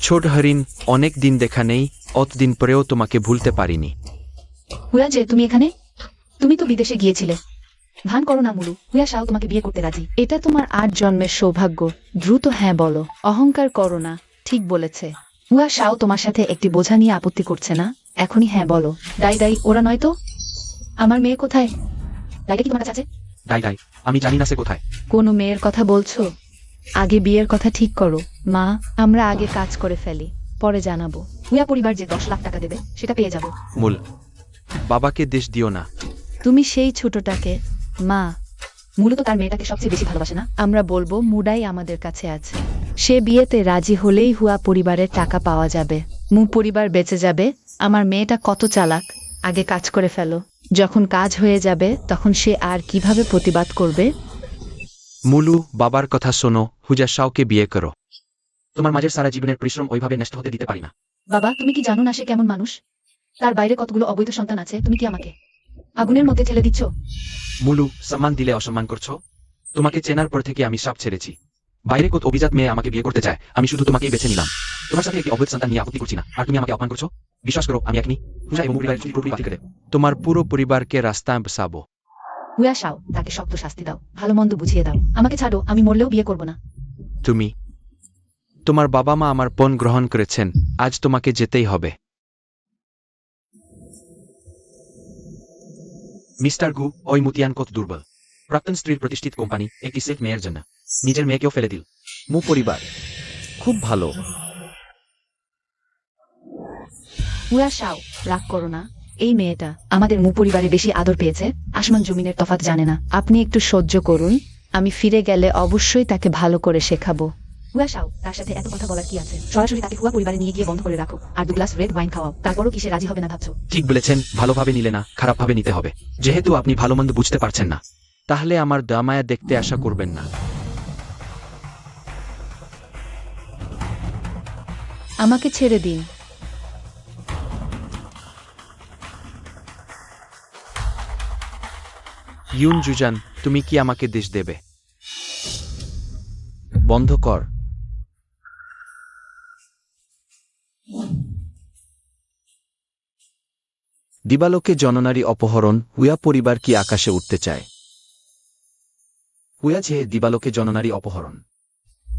ছোট হরিণ, অনেক দিন দেখা নেই, অতদিন পরেও তোমাকে ভুলতে পারিনি। হুয়া যে, তুমি এখানে? তুমি তো বিদেশে গিয়েছিলে। ভান করো না মুলু, হুয়া শাও তোমাকে বিয়ে করতে রাজি। এটা তোমার 8 জন্মের সৌভাগ্য। দ্রুত হ্যাঁ বলো, অহংকার করো না। ঠিক বলেছে। হুয়া শাও তোমার সাথে একটি বোঝা নিয়ে আপত্তি করছে না। এখনই হ্যাঁ বলো। ডাই, ওরা নয় তো? আমার মেয়ে কোথায়? ডাইটা কি তোমার কাছে আছে? ডাই, আমি জানি না সে কোথায়। কোনো মেয়ের কথা বলছো? আগে বিয়ের কথা ঠিক করো। মা, আমরা আগে কাজ করে ফেলি, পরে জানাবো। হুয়া পরিবার যে 10 লাখ টাকা দেবে, সেটা পেয়ে যাবো। মূল, বাবাকে দেশ দিও না। তুমি সেই ছোটটাকে। মা, মূলত তার মেয়েটাকে সবচেয়ে বেশি ভালোবাসে না? আমরা বলবো মুডাই আমাদের কাছে আছে। সে বিয়েতে রাজি হলেই হুয়া পরিবারের টাকা পাওয়া যাবে। পরিবার বেঁচে যাবে। আমার মেয়েটা কত চালাক। আগে কাজ করে ফেলো। যখন কাজ হয়ে যাবে তখন সে আর কিভাবে প্রতিবাদ করবে? মুলু, বাবার কথা শোনো, হুজা শাওকে বিয়ে করো। তোমার মাঝের সারা জীবনের পরিশ্রম ওইভাবে নষ্ট হতে দিতে পারি না। বাবা, তুমি কি জানো না সে কেমন মানুষ? তার বাইরে কতগুলো অবৈধ সন্তান আছে। তুমি কি আমাকে আগুনের মধ্যে ঠেলে দিচ্ছ? মুলু, সম্মান দিলে অসম্মান করছো। তোমাকে চেনার পর থেকে আমি সব ছেড়েছি। বাইরে কত অভিজাত মেয়ে আমাকে বিয়ে করতে চায়, আমি শুধু তোমাকেই বেছে নিলাম। তোমার সাথে একটি অবৈধ সন্তান নিয়ে আপত্তি করছি না, আর তুমি আমাকে অপমান করছো। বিশ্বাস করো, আমি এখনই পূজা এবং পরিবারের ছুটি পুরোপুরি বাতিল করে দেব। তোমার পুরো পরিবারকে রাস্তায় বসাবো। হুয়া শাও, তাকে শক্ত শাস্তি দাও, ভালো মন্দ বুঝিয়ে দাও। আমাকে ছাড়ো, আমি মরলেও বিয়ে করব না। তুমি, তোমার বাবা মা আমার পণ গ্রহণ করেছেন, আজ তোমাকে যেতেই হবে। মিস্টার গু, ওই মুতিয়ান কত দুর্বল। প্রাক্তন স্ত্রীর প্রতিষ্ঠিত কোম্পানি একটি সেফ মেয়ের জন্য নিজের মেয়েকেও ফেলে দিল। পরিবার খুব ভালো। হুয়া শাও, রাগ করো না। এই মেয়েটা আমাদের পরিবারে বেশি আদর পেয়েছে, আসমান জমিনের তফাৎ জানে না। আপনি একটু সহ্য করুন, আমি ফিরে গেলে অবশ্যই তাকে ভালো করে শেখাবো। হুয়া শাও, তার সাথে এত কথা বলার কি আছে? সরাসরি তাকে হুয়া পরিবারে নিয়ে গিয়ে বন্ধ করে রাখো, আর 2 গ্লাস রেড ওয়াইন খাওয়াও। তারপরও কি সে রাজি হবে না ভাবছো? ঠিক বলেছেন, ভালোভাবে নিলে না, খারাপভাবে নিতে হবে। যেহেতু আপনি ভালো মন্দ বুঝতে পারছেন না। তাহলে আমার দামায়া দেখতে আশা করবেন না। আমাকে ছেড়ে দিন। ইউন জুজান, তুমি কি আমাকে দেশ দেবে? বন্ধ কর। দিবালোকে জননারী অপহরণ, হুয়া পরিবার কি আকাশে উঠতে চায়? হয়েছে দিবালোকে জননারী অপহরণ।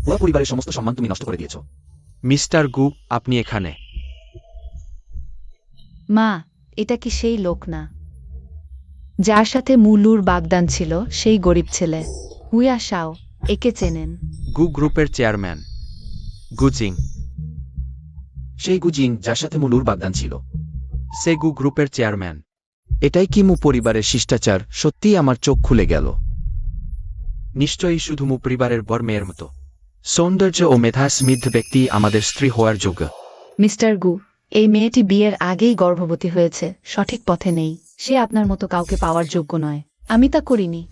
হুয়া পরিবারের সমস্ত সম্মান তুমি নষ্ট করে দিয়েছ। মিস্টার গু, আপনি এখানে? মা, এটা কি সেই লোক না যার সাথে মুলুর বাগদান ছিল? সেই গরিব ছেলে। হুয়া শাও, একে চেনেন? গু গ্রুপের চেয়ারম্যান গুজিং। সেই গুজিং যার সাথে মুলুর বাগদান ছিল। সে গু গ্রুপের চেয়ারম্যান। এটাই কি পরিবারের শিষ্টাচার? সত্যিই আমার চোখ খুলে গেল। নিশ্চয়ই শুধু পরিবারের বর মেয়ের মতো সৌন্দর্য ও মেধা সমৃদ্ধ ব্যক্তি আমাদের স্ত্রী হওয়ার যোগ্য। মিস্টার গু, এই মেয়েটি বিয়ের আগেই গর্ভবতী হয়েছে, সঠিক পথে নেই। সে আপনার মতো কাউকে পাওয়ার যোগ্য নয়। আমি তা করিনি।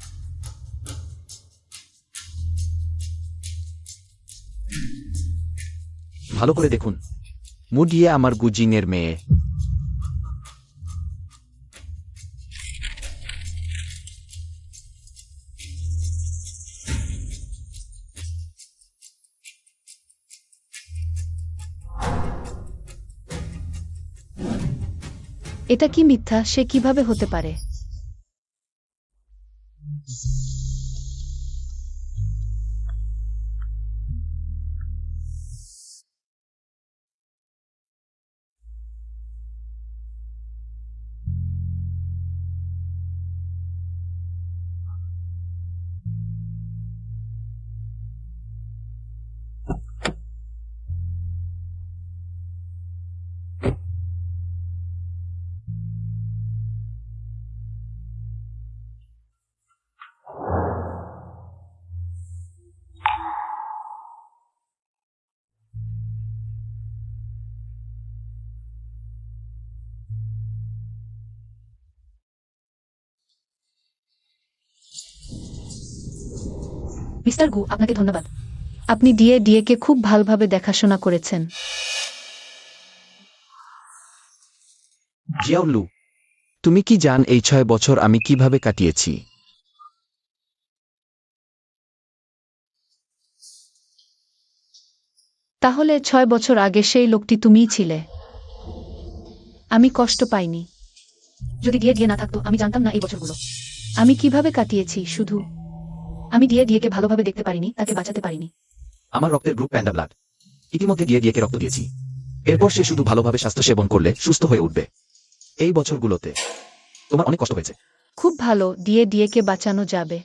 ভালো করে দেখুন। মুডিয়ে আমার গুজিংয়ের মেয়ে। এটা কি মিথ্যা? সে কিভাবে হতে পারে? মিস্টার গু, আপনাকে ধন্যবাদ। আপনি ডিএকে খুব ভালোভাবে দেখাশোনা করেছেন। জিয়াউলু, তুমি কি জান এই 6 বছর আমি কিভাবে কাটিয়েছি? তাহলে 6 বছর আগে সেই লোকটি তুমিই ছিলে। আমি কষ্ট পাইনি। যদি ডিএ না থাকতো আমি জানতাম না এই বছরগুলো আমি কিভাবে কাটিয়েছি। শুধু আমি ডিএকে ভালোভাবে দেখতে পারিনি, তাকে বাঁচাতে পারিনি। আমার রক্তের গ্রুপ প্যান্ডা ব্লাড। ইতিমধ্যে ডিএকে রক্ত দিয়েছি। এরপর সে শুধু ভালোভাবে স্বাস্থ্য সেবন করলে সুস্থ হয়ে উঠবে। এই বছরগুলোতে তোমার অনেক কষ্ট হয়েছে। খুব ভালো, ডিএকে বাঁচানো যাবে।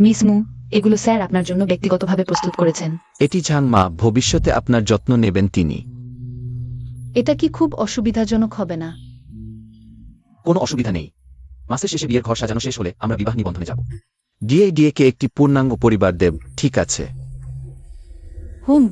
মিস মু, এগুলো স্যার আপনার জন্য ব্যক্তিগতভাবে প্রস্তুত করেছেন। এটি ঝাং মা, ভবিষ্যতে আপনার যত্ন নেবেন তিনি। এটা কি খুব অসুবিধাজনক হবে না? কোনো অসুবিধা নেই। মাসের শেষে বিয়ের ঘর সাজানো শেষ হলে আমরা বিবাহ নিবন্ধনে যাব। ডিএকে একটি পূর্ণাঙ্গ পরিবার দেব, ঠিক আছে? হুম।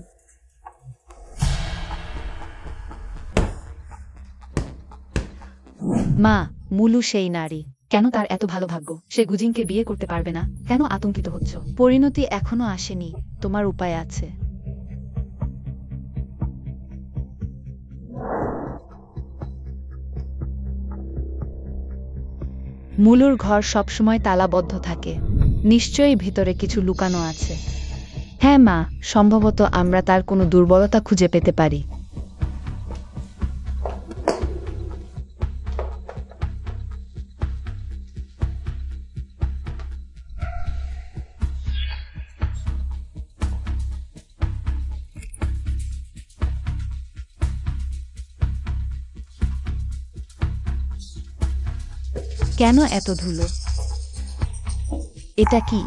মা, মুলু সেই নারী। কেন তার এত ভালো ভাগ্য? সে গুজিংকে বিয়ে করতে পারবে না। কেন আতঙ্কিত হচ্ছ? পরিণতি এখনো আসেনি, তোমার উপায় আছে। মুলুর ঘর সবসময় তালাবদ্ধ থাকে। নিশ্চয়ই ভিতরে কিছু লুকানো আছে। হ্যাঁ মা, সম্ভবত আমরা তার কোনো দুর্বলতা খুঁজে পেতে পারি। কেন এত ধুলো? এটা কি?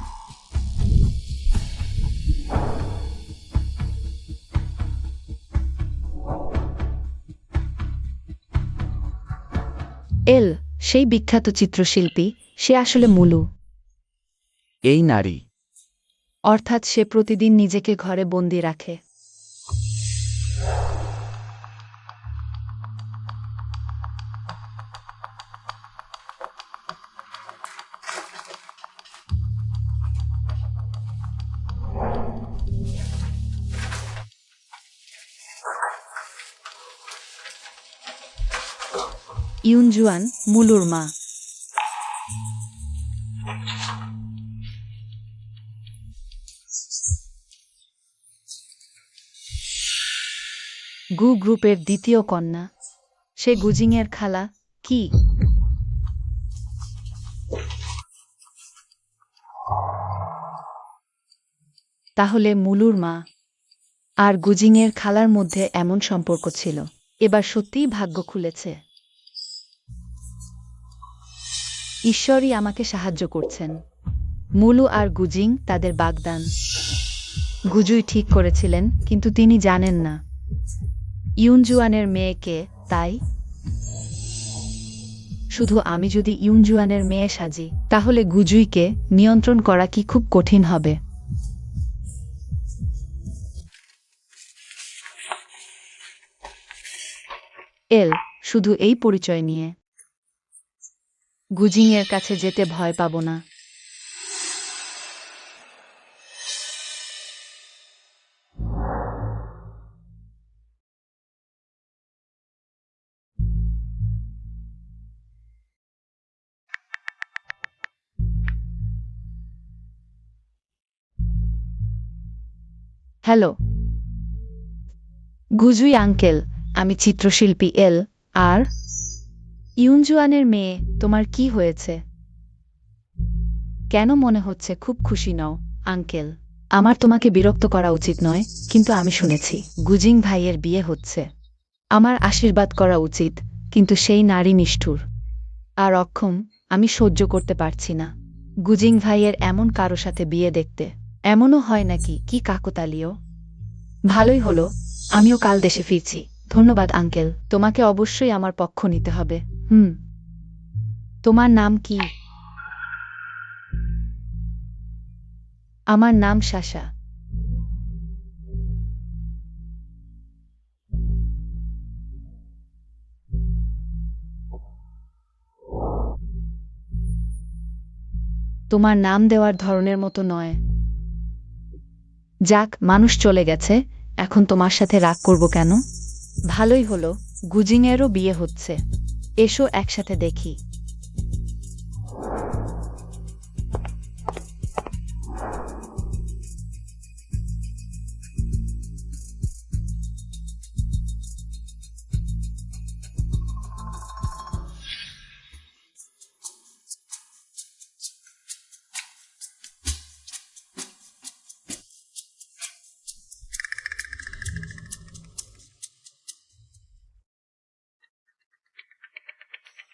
সেই বিখ্যাত চিত্রশিল্পী, সে আসলে মুলু। এই নারী। অর্থাৎ সে প্রতিদিন নিজেকে ঘরে বন্দি রাখে। ইউনজুয়ান, মুলুর মা। গু গ্রুপের দ্বিতীয় কন্যা। সে গুজিংয়ের খালা। কি? তাহলে মুলুর মা আর গুজিংয়ের খালার মধ্যে এমন সম্পর্ক ছিল। এবার সত্যিই ভাগ্য খুলেছে। ঈশ্বরই আমাকে সাহায্য করছেন। মুলু আর গুজিং তাদের বাগদান। গুজুই ঠিক করেছিলেন, কিন্তু তিনি জানেন না ইউনজুয়ানের মেয়েকে, তাই শুধু আমি যদি ইউনজুয়ানের মেয়ে সাজি, তাহলে গুজুইকে নিয়ন্ত্রণ করা কি খুব কঠিন হবে? শুধু এই পরিচয় নিয়ে গুজিংয়ের কাছে যেতে ভয় পাব না। হ্যালো গুজুই আঙ্কেল, আমি চিত্রশিল্পী আর ইউনজুয়ানের মেয়ে। তোমার কি হয়েছে? কেন মনে হচ্ছে খুব খুশি নও আঙ্কেল? আমার তোমাকে বিরক্ত করা উচিত নয়, কিন্তু আমি শুনেছি গুজিং ভাইয়ের বিয়ে হচ্ছে। আমার আশীর্বাদ করা উচিত, কিন্তু সেই নারী নিষ্ঠুর আর অক্ষম। আমি সহ্য করতে পারছি না গুজিং ভাইয়ের এমন কারো সাথে বিয়ে দেখতে। এমনও হয় নাকি? কি কাকতালীয়। ভালোই হলো, আমিও কাল দেশে ফিরছি। ধন্যবাদ আঙ্কেল, তোমাকে অবশ্যই আমার পক্ষ নিতে হবে। তোমার নাম কি? আমার নাম শাসা। তোমার নাম দেওয়ার ধরনের মতো নয়। যাক, মানুষ চলে গেছে, এখন তোমার সাথে রাগ করব কেন? ভালোই হলো, গুজিংয়েরও বিয়ে হচ্ছে। এসো একসাথে দেখি।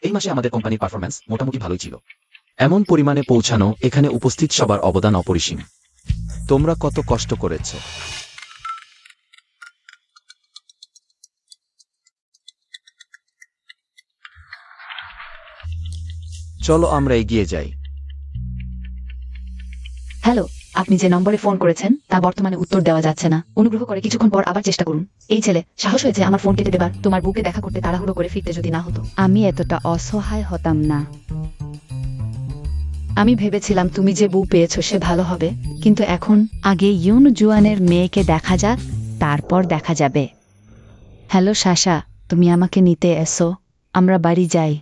এই মাসে আমাদের কোম্পানির পারফরম্যান্স মোটামুটি ভালোই ছিল। এমন পরিমাণে পৌঁছানো, এখানে উপস্থিত সবার অবদান অপরিসীম। তোমরা কত কষ্ট করেছ। চলো আমরা এগিয়ে যাই। হ্যালো, আপনি যে নম্বরে ফোন করেছেন তা বর্তমানে উত্তর দেওয়া যাচ্ছে না। অনুগ্রহ করে কিছুক্ষণ পর আবার চেষ্টা করুন। এই ছেলে সাহস হয়েছে আমার ফোন কেটে দেবার। তোমার বুকে দেখা করতে তাড়াহুড়ো করে ফিরতে যদি না হতো, আমি এতটা অসহায় হতাম না। আমি ভেবেছিলাম তুমি যে বউ পেয়েছো সে ভালো হবে, কিন্তু এখন আগে ইউন জুয়ানের মেয়েকে দেখা যাক, তারপর দেখা যাবে। হ্যালো শাসা, তুমি আমাকে নিতে এসো, আমরা বাড়ি যাই।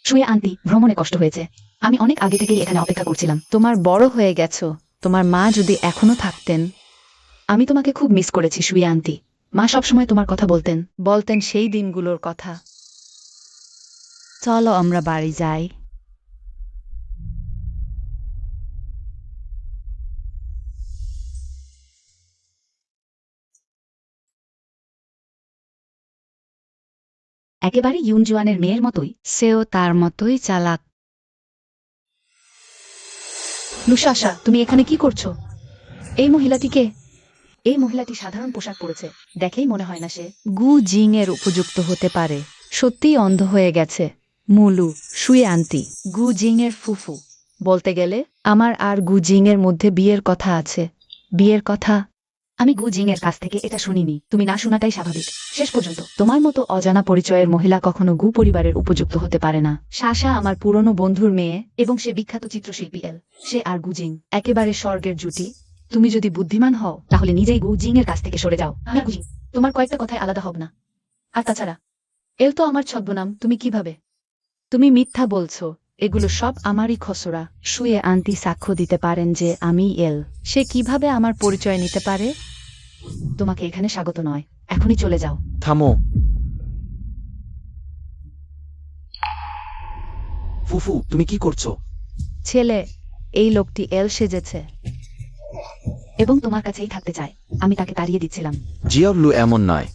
শুয়ে আন্টি, ভ্রমণে কষ্ট হয়েছে। আমি অনেক আগে থেকেই এখানে অপেক্ষা করছিলাম। তোমার বড় হয়ে গেছো, তোমার মা যদি এখনো থাকতেন। আমি তোমাকে খুব মিস করেছি শুয়ে আন্টি। মা সবসময় তোমার কথা বলতেন বলতেন সেই দিনগুলোর কথা। চলো আমরা বাড়ি যাই। একেবারে ইউন জুয়ানের মেয়ের মতোই, সেও তার মতোই চালাক। লুসাসা, তুমি এখানে কি করছো? এই মহিলাটিকে? এই মহিলাটি সাধারণ পোশাক পরেছে, দেখেই মনে হয় না সে গু জিং এর উপযুক্ত হতে পারে। সত্যিই অন্ধ হয়ে গেছে। মুলু, শুয়ে আন্টি, গু জিং এর ফুফু। বলতে গেলে আমার আর গু জিং এর মধ্যে বিয়ের কথা আছে। বিয়ের কথা? আমি গু জিং এর কাছ থেকে এটা শুনিনি। তুমি না শোনাটাই স্বাভাবিক। শেষ পর্যন্ত তোমার মতো অজানা পরিচয়ের মহিলা কখনো গু পরিবারের উপযুক্ত হতে পারে না। শাসা আমার পুরনো বন্ধুর মেয়ে এবং সে বিখ্যাত চিত্রশিল্পী এল। সে আর গু জিং একেবারে স্বর্গের জুটি। তুমি যদি বুদ্ধিমান হও তাহলে নিজেই গু জিং এর কাছ থেকে সরে যাও। না গু জিং, তোমার কয়েকটা কথায় আলাদা হব না। আর তাছাড়া এল তো আমার ছদ্মনাম। তুমি কিভাবে? তুমি মিথ্যা বলছো। এগুলো সব আমারই খসড়া। শুয়ে আন্টি সাক্ষ্য দিতে পারেন যে আমি এল। সে কিভাবে আমার পরিচয় নিতে পারে? তোমাকে এখানে স্বাগত নয়, এখনই চলে যাও। থামো। ফুফু, তুমি কি করছো? ছেলে, এই লোকটি এল সেজেছে এবং তোমার কাছেই থাকতে চায়। আমি তাকে তাড়িয়ে দিচ্ছিলাম। জিয়াউলু এমন নয়।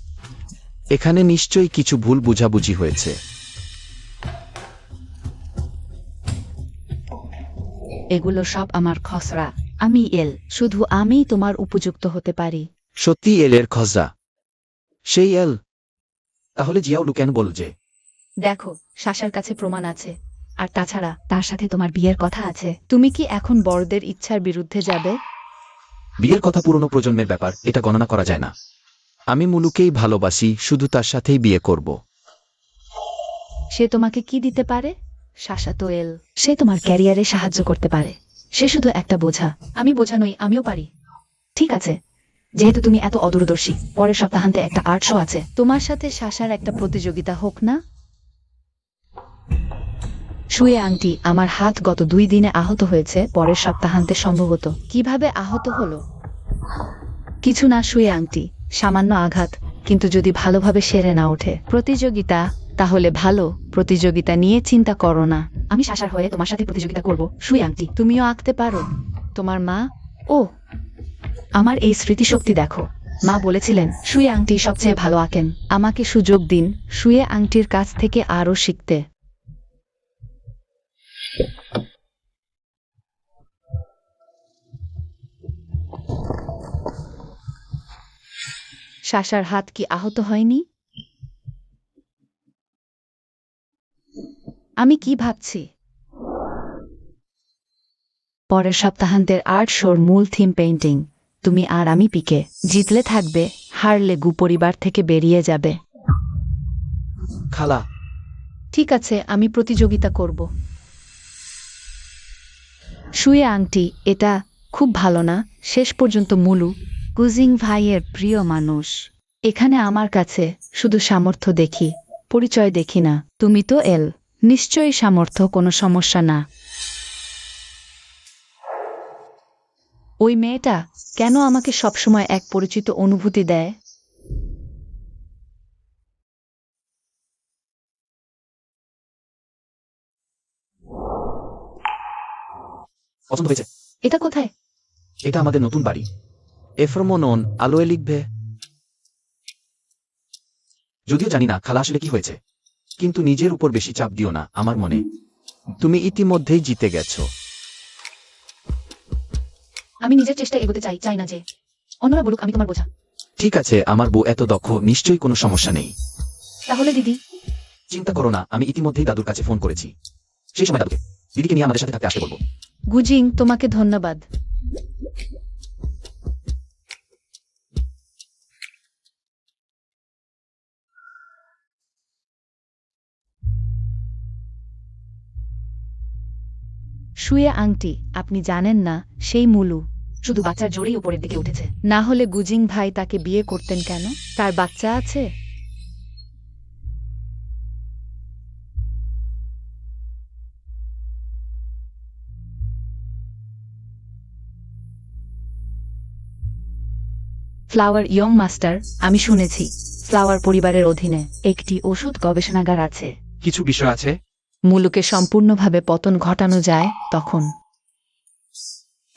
এখানে নিশ্চয়ই কিছু ভুল বুঝাবুঝি হয়েছে। এগুলো সব আমার খসড়া। আমি এল, শুধু আমিই তোমার উপযুক্ত হতে পারি। সত্যি এলের খজা? সেই এল? তাহলে জিয়াউলু কেন বল যে দেখো, শাসার কাছে প্রমাণ আছে। আর তাছাড়া তার সাথে তোমার বিয়ের কথা আছে। তুমি কি এখন বড়দের ইচ্ছার বিরুদ্ধে যাবে? বিয়ের কথা পুরনো প্রজন্মের ব্যাপার, এটা গণনা করা যায় না। আমি মুলুকেই ভালোবাসি, শুধু তার সাথেই বিয়ে করব। সে তোমাকে কি দিতে পারে? শাসা তো এল, সে তোমার ক্যারিয়ারে সাহায্য করতে পারে। সে শুধু একটা বোঝা। আমি বোঝা নই, আমিও পারি। ঠিক আছে, যেহেতু তুমি এত অদূরদর্শী, পরের সপ্তাহান্তে একটা আর্ট শো আছে। তোমার সাথে শাসার একটা প্রতিযোগিতা হোক না? শুয়ে আংটি, আমার হাত গত 2 দিনে আহত হয়েছে। পরের সপ্তাহান্তে সম্ভবত। কিভাবে আহত হলো? কিছু না শুয়ে আংটি, সামান্য আঘাত। কিন্তু যদি ভালোভাবে সেরে না ওঠে প্রতিযোগিতা, তাহলে ভালো। প্রতিযোগিতা নিয়ে চিন্তা করো না। আমি শাসার হয়ে তোমার সাথে প্রতিযোগিতা করব। শুয়ে আংটি, তুমিও আঁকতে পারো। তোমার মা? ও, আমার এই স্মৃতিশক্তি দেখো। মা বলেছিলেন শুয়ে আংটি সবচেয়ে ভালো আঁকেন। আমাকে সুযোগ দিন শুয়ে আংটির কাছ থেকে আরও শিখতে। শাসার হাত কি আহত হয়নি? আমি কি ভাবছি? পরের সপ্তাহান্তের আর্ট শোর মূল থিম পেইন্টিং। তুমি আর আমি পিকে। জিতলে থাকবে, হারলে গু পরিবার থেকে বেরিয়ে যাবে। খালা, ঠিক আছে, আমি প্রতিযোগিতা করব। শুয়ে আংটি, এটা খুব ভালো না। শেষ পর্যন্ত মুলু, কুজিং ভাইয়ের প্রিয় মানুষ। এখানে আমার কাছে শুধু সামর্থ্য দেখি, পরিচয় দেখি না। তুমি তো এল, নিশ্চয়ই সামর্থ্য, কোনো সমস্যা না। ওই মেয়েটা কেন আমাকে সবসময় এক পরিচিত অনুভূতি দেয়? পছন্দ হয়েছে? এটা কোথায়? এটা আমাদের নতুন বাড়ি। এফরমোনন আলোয় লিখবে। যদিও জানি না খালা আসলে কি হয়েছে। কিন্তু নিজের উপর বেশি চাপ দিও না, আমার মনে তুমি ইতিমধ্যেই জিতে গেছো। আমি নিজের চেষ্টা এগোতে চাই, চাই না যে অন্যরা বলুক আমি তোমার বোঝা। ঠিক আছে, আমার বউ এত দক্ষ, নিশ্চয়ই কোনো সমস্যা নেই। তাহলে দিদি? চিন্তা করো না, আমি ইতিমধ্যেই দাদুর কাছে ফোন করেছি। সেই সময় দাদুকে দিদিকে নিয়ে আমাদের সাথে থাকতে আসতে বলবো। গুজিং, তোমাকে ধন্যবাদ। শুয়ে আংটি, আপনি জানেন না সেই মুলু শুধু বাচ্চার জোরেই উপরের দিকে উঠেছে। না হলে গুজিং ভাই তাকে বিয়ে করতেন কেন? তার বাচ্চা আছে। ফ্লাওয়ার ইয়ং মাস্টার, আমি শুনেছি ফ্লাওয়ার পরিবারের অধীনে একটি ওষুধ গবেষণাগার আছে। কিছু বিষয় আছে। মুলুকে সম্পূর্ণভাবে পতন ঘটানো যায় তখন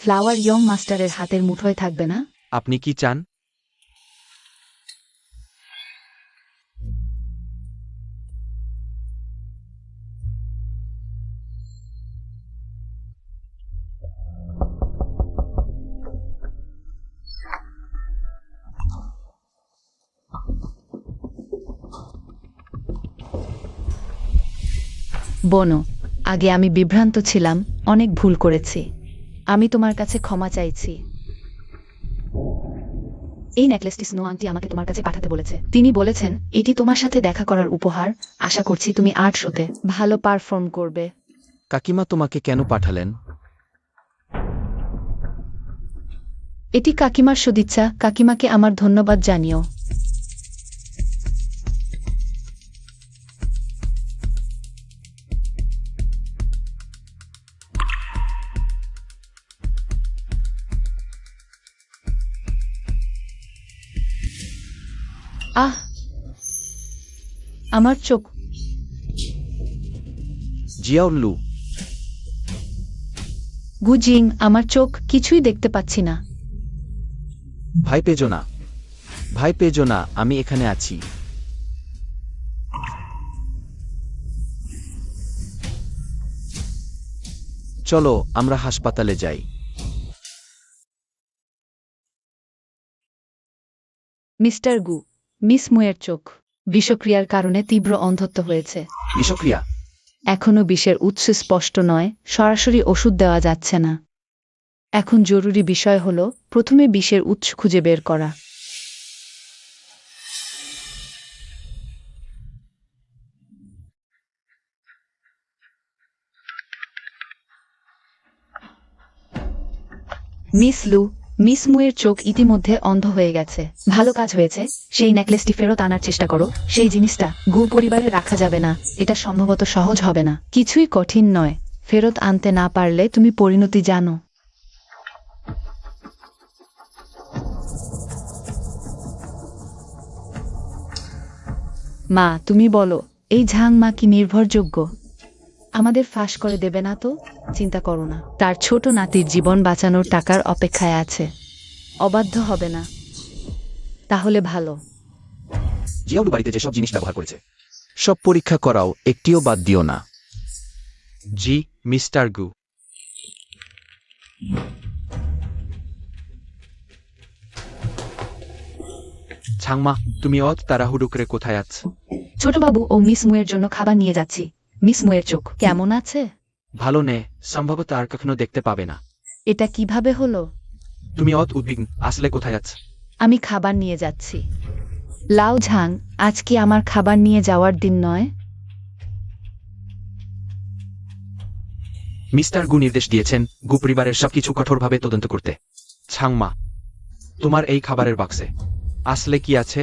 ফ্লাওয়ার ইয়ং মাস্টারের হাতের মুঠোয় থাকবে না? আপনি কি চান? বনো, আগে আমি বিভ্রান্ত ছিলাম, অনেক ভুল করেছি। আমি তোমার কাছে ক্ষমা চাইছি। এই নেকলেসটি স্নো আন্টি আমাকে তোমার কাছে পাঠাতে বলেছে। তিনি বলেছেন এটি তোমার সাথে দেখা করার উপহার। আশা করছি তুমি আর্ট শোতে ভালো পারফর্ম করবে। কাকিমা তোমাকে কেন পাঠালেন? এটি কাকিমার সদিচ্ছা। কাকিমাকে আমার ধন্যবাদ জানিও। আহ, আমার চোখ। জিয়াউল্লু, গুজিং, আমার চোখ, কিছুই দেখতে পাচ্ছি না। ভাই পেজো না, ভাই পেজো না, আমি এখানে আছি। চলো আমরা হাসপাতালে যাই। মিস্টার গু, মিস মুয়ের চোখ বিষক্রিয়ার কারণে তীব্র অন্ধত্ব হয়েছে। বিষক্রিয়া? এখনো বিষের উৎস স্পষ্ট নয়, সরাসরি ওষুধ দেওয়া যাচ্ছে না। এখন জরুরি বিষয় হল প্রথমে বিষের উৎস খুঁজে বের করা। মিস লু, মিস মুয়ের চোখ ইতিমধ্যে অন্ধ হয়ে গেছে। ভালো কাজ হয়েছে। সেই নেকলেসটি ফেরত আনার চেষ্টা করো। সেই জিনিসটা গু পরিবারে রাখা যাবে না। এটা সম্ভবত সহজ হবে না। কিছুই কঠিন নয়। ফেরত আনতে না পারলে তুমি পরিণতি জানো। মা, তুমি বলো, এই ঝাং মা কি নির্ভরযোগ্য? আমাদের ফাঁস করে দেবে না তো? চিন্তা করো না, তার ছোট নাতির জীবন বাঁচানোর টাকার অপেক্ষায় আছে। অবাধ্য হবে না। তাহলে ভালো। জিয়াউলু বাড়িতে যেসব জিনিস ব্যবহার করেছে সব পরীক্ষা করাও, একটিও বাদ দিও না। জি, মিস্টার গু। ছাংমা, তুমি অত তাড়াহুড়ো করে কোথায় আছ? ছোটবাবু ও মিস মুয়ের জন্য খাবার নিয়ে যাচ্ছি। মিস মুয়ের চোখ কেমন আছে? ভালো নে, সম্ভবত আর কখনো দেখতে পাবে না। এটা কিভাবে হলো? তুমি অত উদ্বিগ্ন আসলে কোথায় আছ? আমি খাবার নিয়ে যাচ্ছি। লাও ঝাং, আজ কি আমার খাবার নিয়ে যাওয়ার দিন নয়? মিস্টার গু নির্দেশ দিয়েছেন গু পরিবারের সবকিছু কঠোরভাবে তদন্ত করতে। ছাংমা, তোমার এই খাবারের বাক্সে আসলে কি আছে?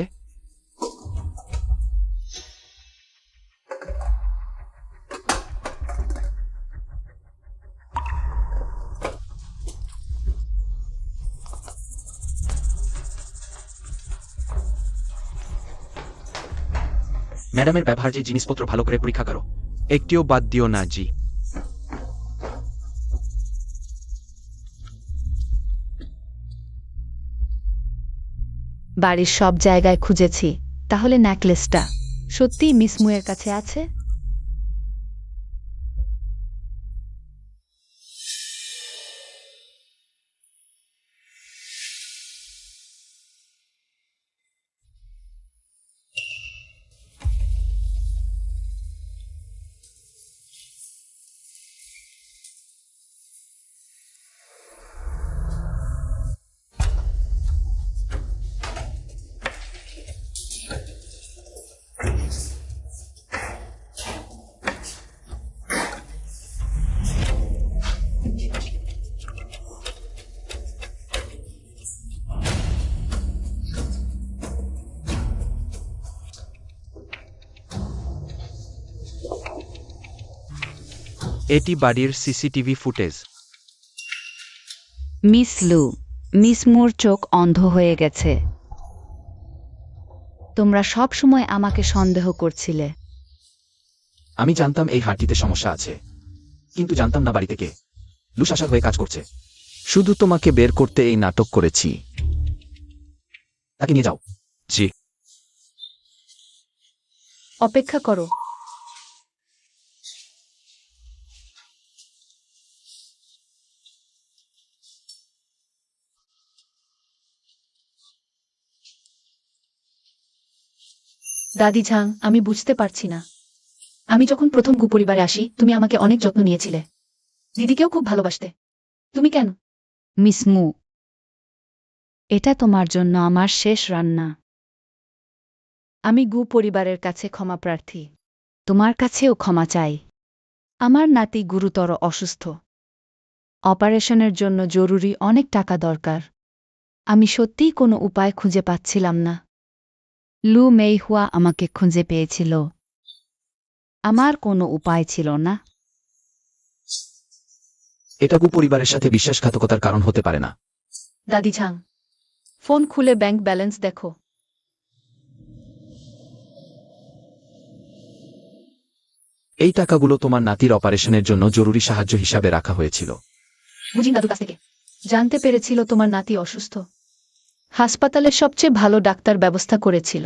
ম্যাডামের ব্যবহার যে জিনিসপত্র ভালো করে পরীক্ষা করো। একটিও বাদ দিও না জি। বাড়ির সব জায়গায় খুঁজেছি, তাহলে নেকলেসটা সত্যিই মিস মুয়ের কাছে আছে? এটি বাড়ির সিসিটিভি ফুটেজ। মিস লু, মিস মুর চোখ অন্ধ হয়ে গেছে। তোমরা সব সময় আমাকে সন্দেহ করছিলে। আমি জানতাম এই হাড়টিতে সমস্যা আছে, কিন্তু জানতাম না বাড়িতে কে লুসাসা হয়ে কাজ করছে। শুধু তোমাকে বের করতে এই নাটক করেছি। তাকে নিয়ে যাও। জি। অপেক্ষা করো। দাদি ঝাং, আমি বুঝতে পারছি না। আমি যখন প্রথম গু পরিবারে আসি, তুমি আমাকে অনেক যত্ন নিয়েছিলে। দিদিকেও খুব ভালোবাসতে। তুমি কেন? মিস মু, এটা তোমার জন্য আমার শেষ রান্না। আমি গু পরিবারের কাছে ক্ষমা প্রার্থী। তোমার কাছেও ক্ষমা চাই। আমার নাতি গুরুতর অসুস্থ। অপারেশনের জন্য জরুরি অনেক টাকা দরকার। আমি সত্যিই কোনো উপায় খুঁজে পাচ্ছিলাম না। লু মেইহুয়া আমাকে খুঁজে পেয়েছিল। আমার কোনো উপায় ছিল না। এটা গু পরিবারের সাথে বিশ্বাসঘাতকতার কারণ হতে পারে না। দাদি ঝাং, ফোন খুলে ব্যাংক ব্যালেন্স দেখো। এই টাকাগুলো তোমার নাতির অপারেশনের জন্য জরুরি সাহায্য হিসাবে রাখা হয়েছিল। বুঝিন দাদুর কাছ থেকে জানতে পেরেছিল তোমার নাতি অসুস্থ। হাসপাতালে সবচেয়ে ভালো ডাক্তার ব্যবস্থা করেছিল।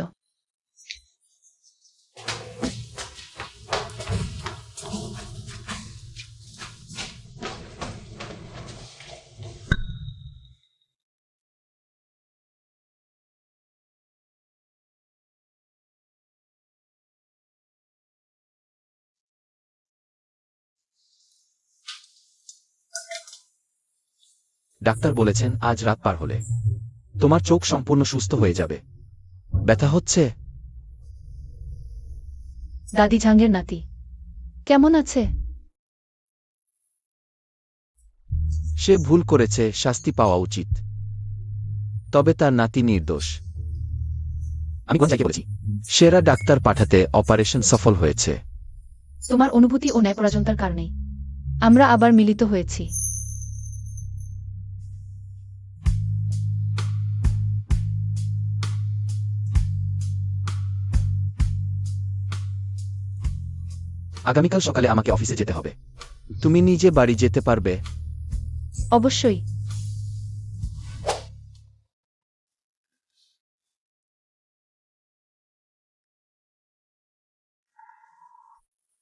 ডাক্তার বলেছেন আজ রাত পার হলে তোমার চোখ সম্পূর্ণ সুস্থ হয়ে যাবে। ব্যথা হচ্ছে? দাদি ঝাংয়ের নাতি কেমন আছে? সে ভুল করেছে, শাস্তি পাওয়া উচিত। তবে তার নাতি নির্দোষ। আমি কোন জায়গায় বলেছি? সেরা ডাক্তার পাঠাতে অপারেশন সফল হয়েছে। তোমার অনুভূতি ও ন্যায়পরাজনতার কারণেই আমরা আবার মিলিত হয়েছি। আগামীকাল সকালে আমাকে অফিসে যেতে হবে। তুমি নিজে বাড়ি যেতে পারবে? অবশ্যই।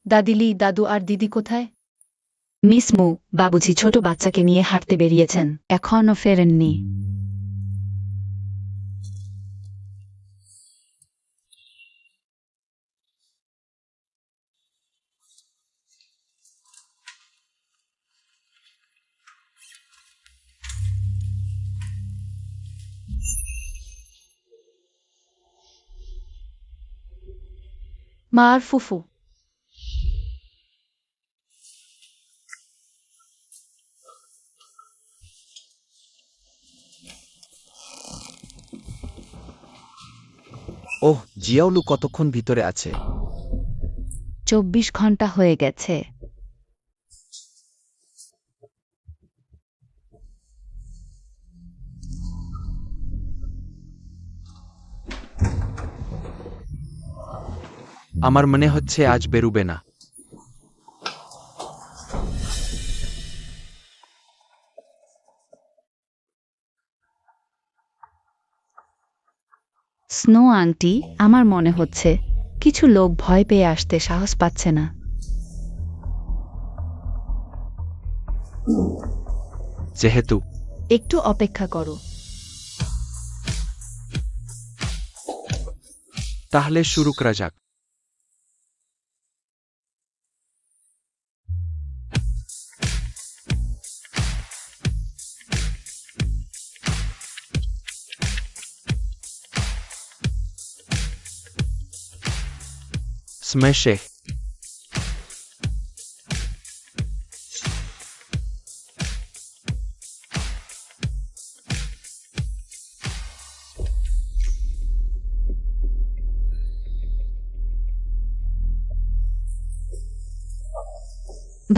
দাদিলি, দাদু আর দিদি কোথায়? মিস মু, বাবুজি ছোট বাচ্চাকে নিয়ে হাঁটতে বেরিয়েছেন, এখনও ফেরেননি। মা আর ফুফু। ওহ, জিয়াউলু কতক্ষণ ভিতরে আছে? 24 ঘন্টা হয়ে গেছে। আমার মনে হচ্ছে আজ বেরুবে না। স্নো আন্টি, আমার মনে হচ্ছে কিছু লোক ভয় পেয়ে আসতে সাহস পাচ্ছে না। যেহেতু একটু অপেক্ষা করো। তাহলে শুরু করা যাক। স্ম্যাশে।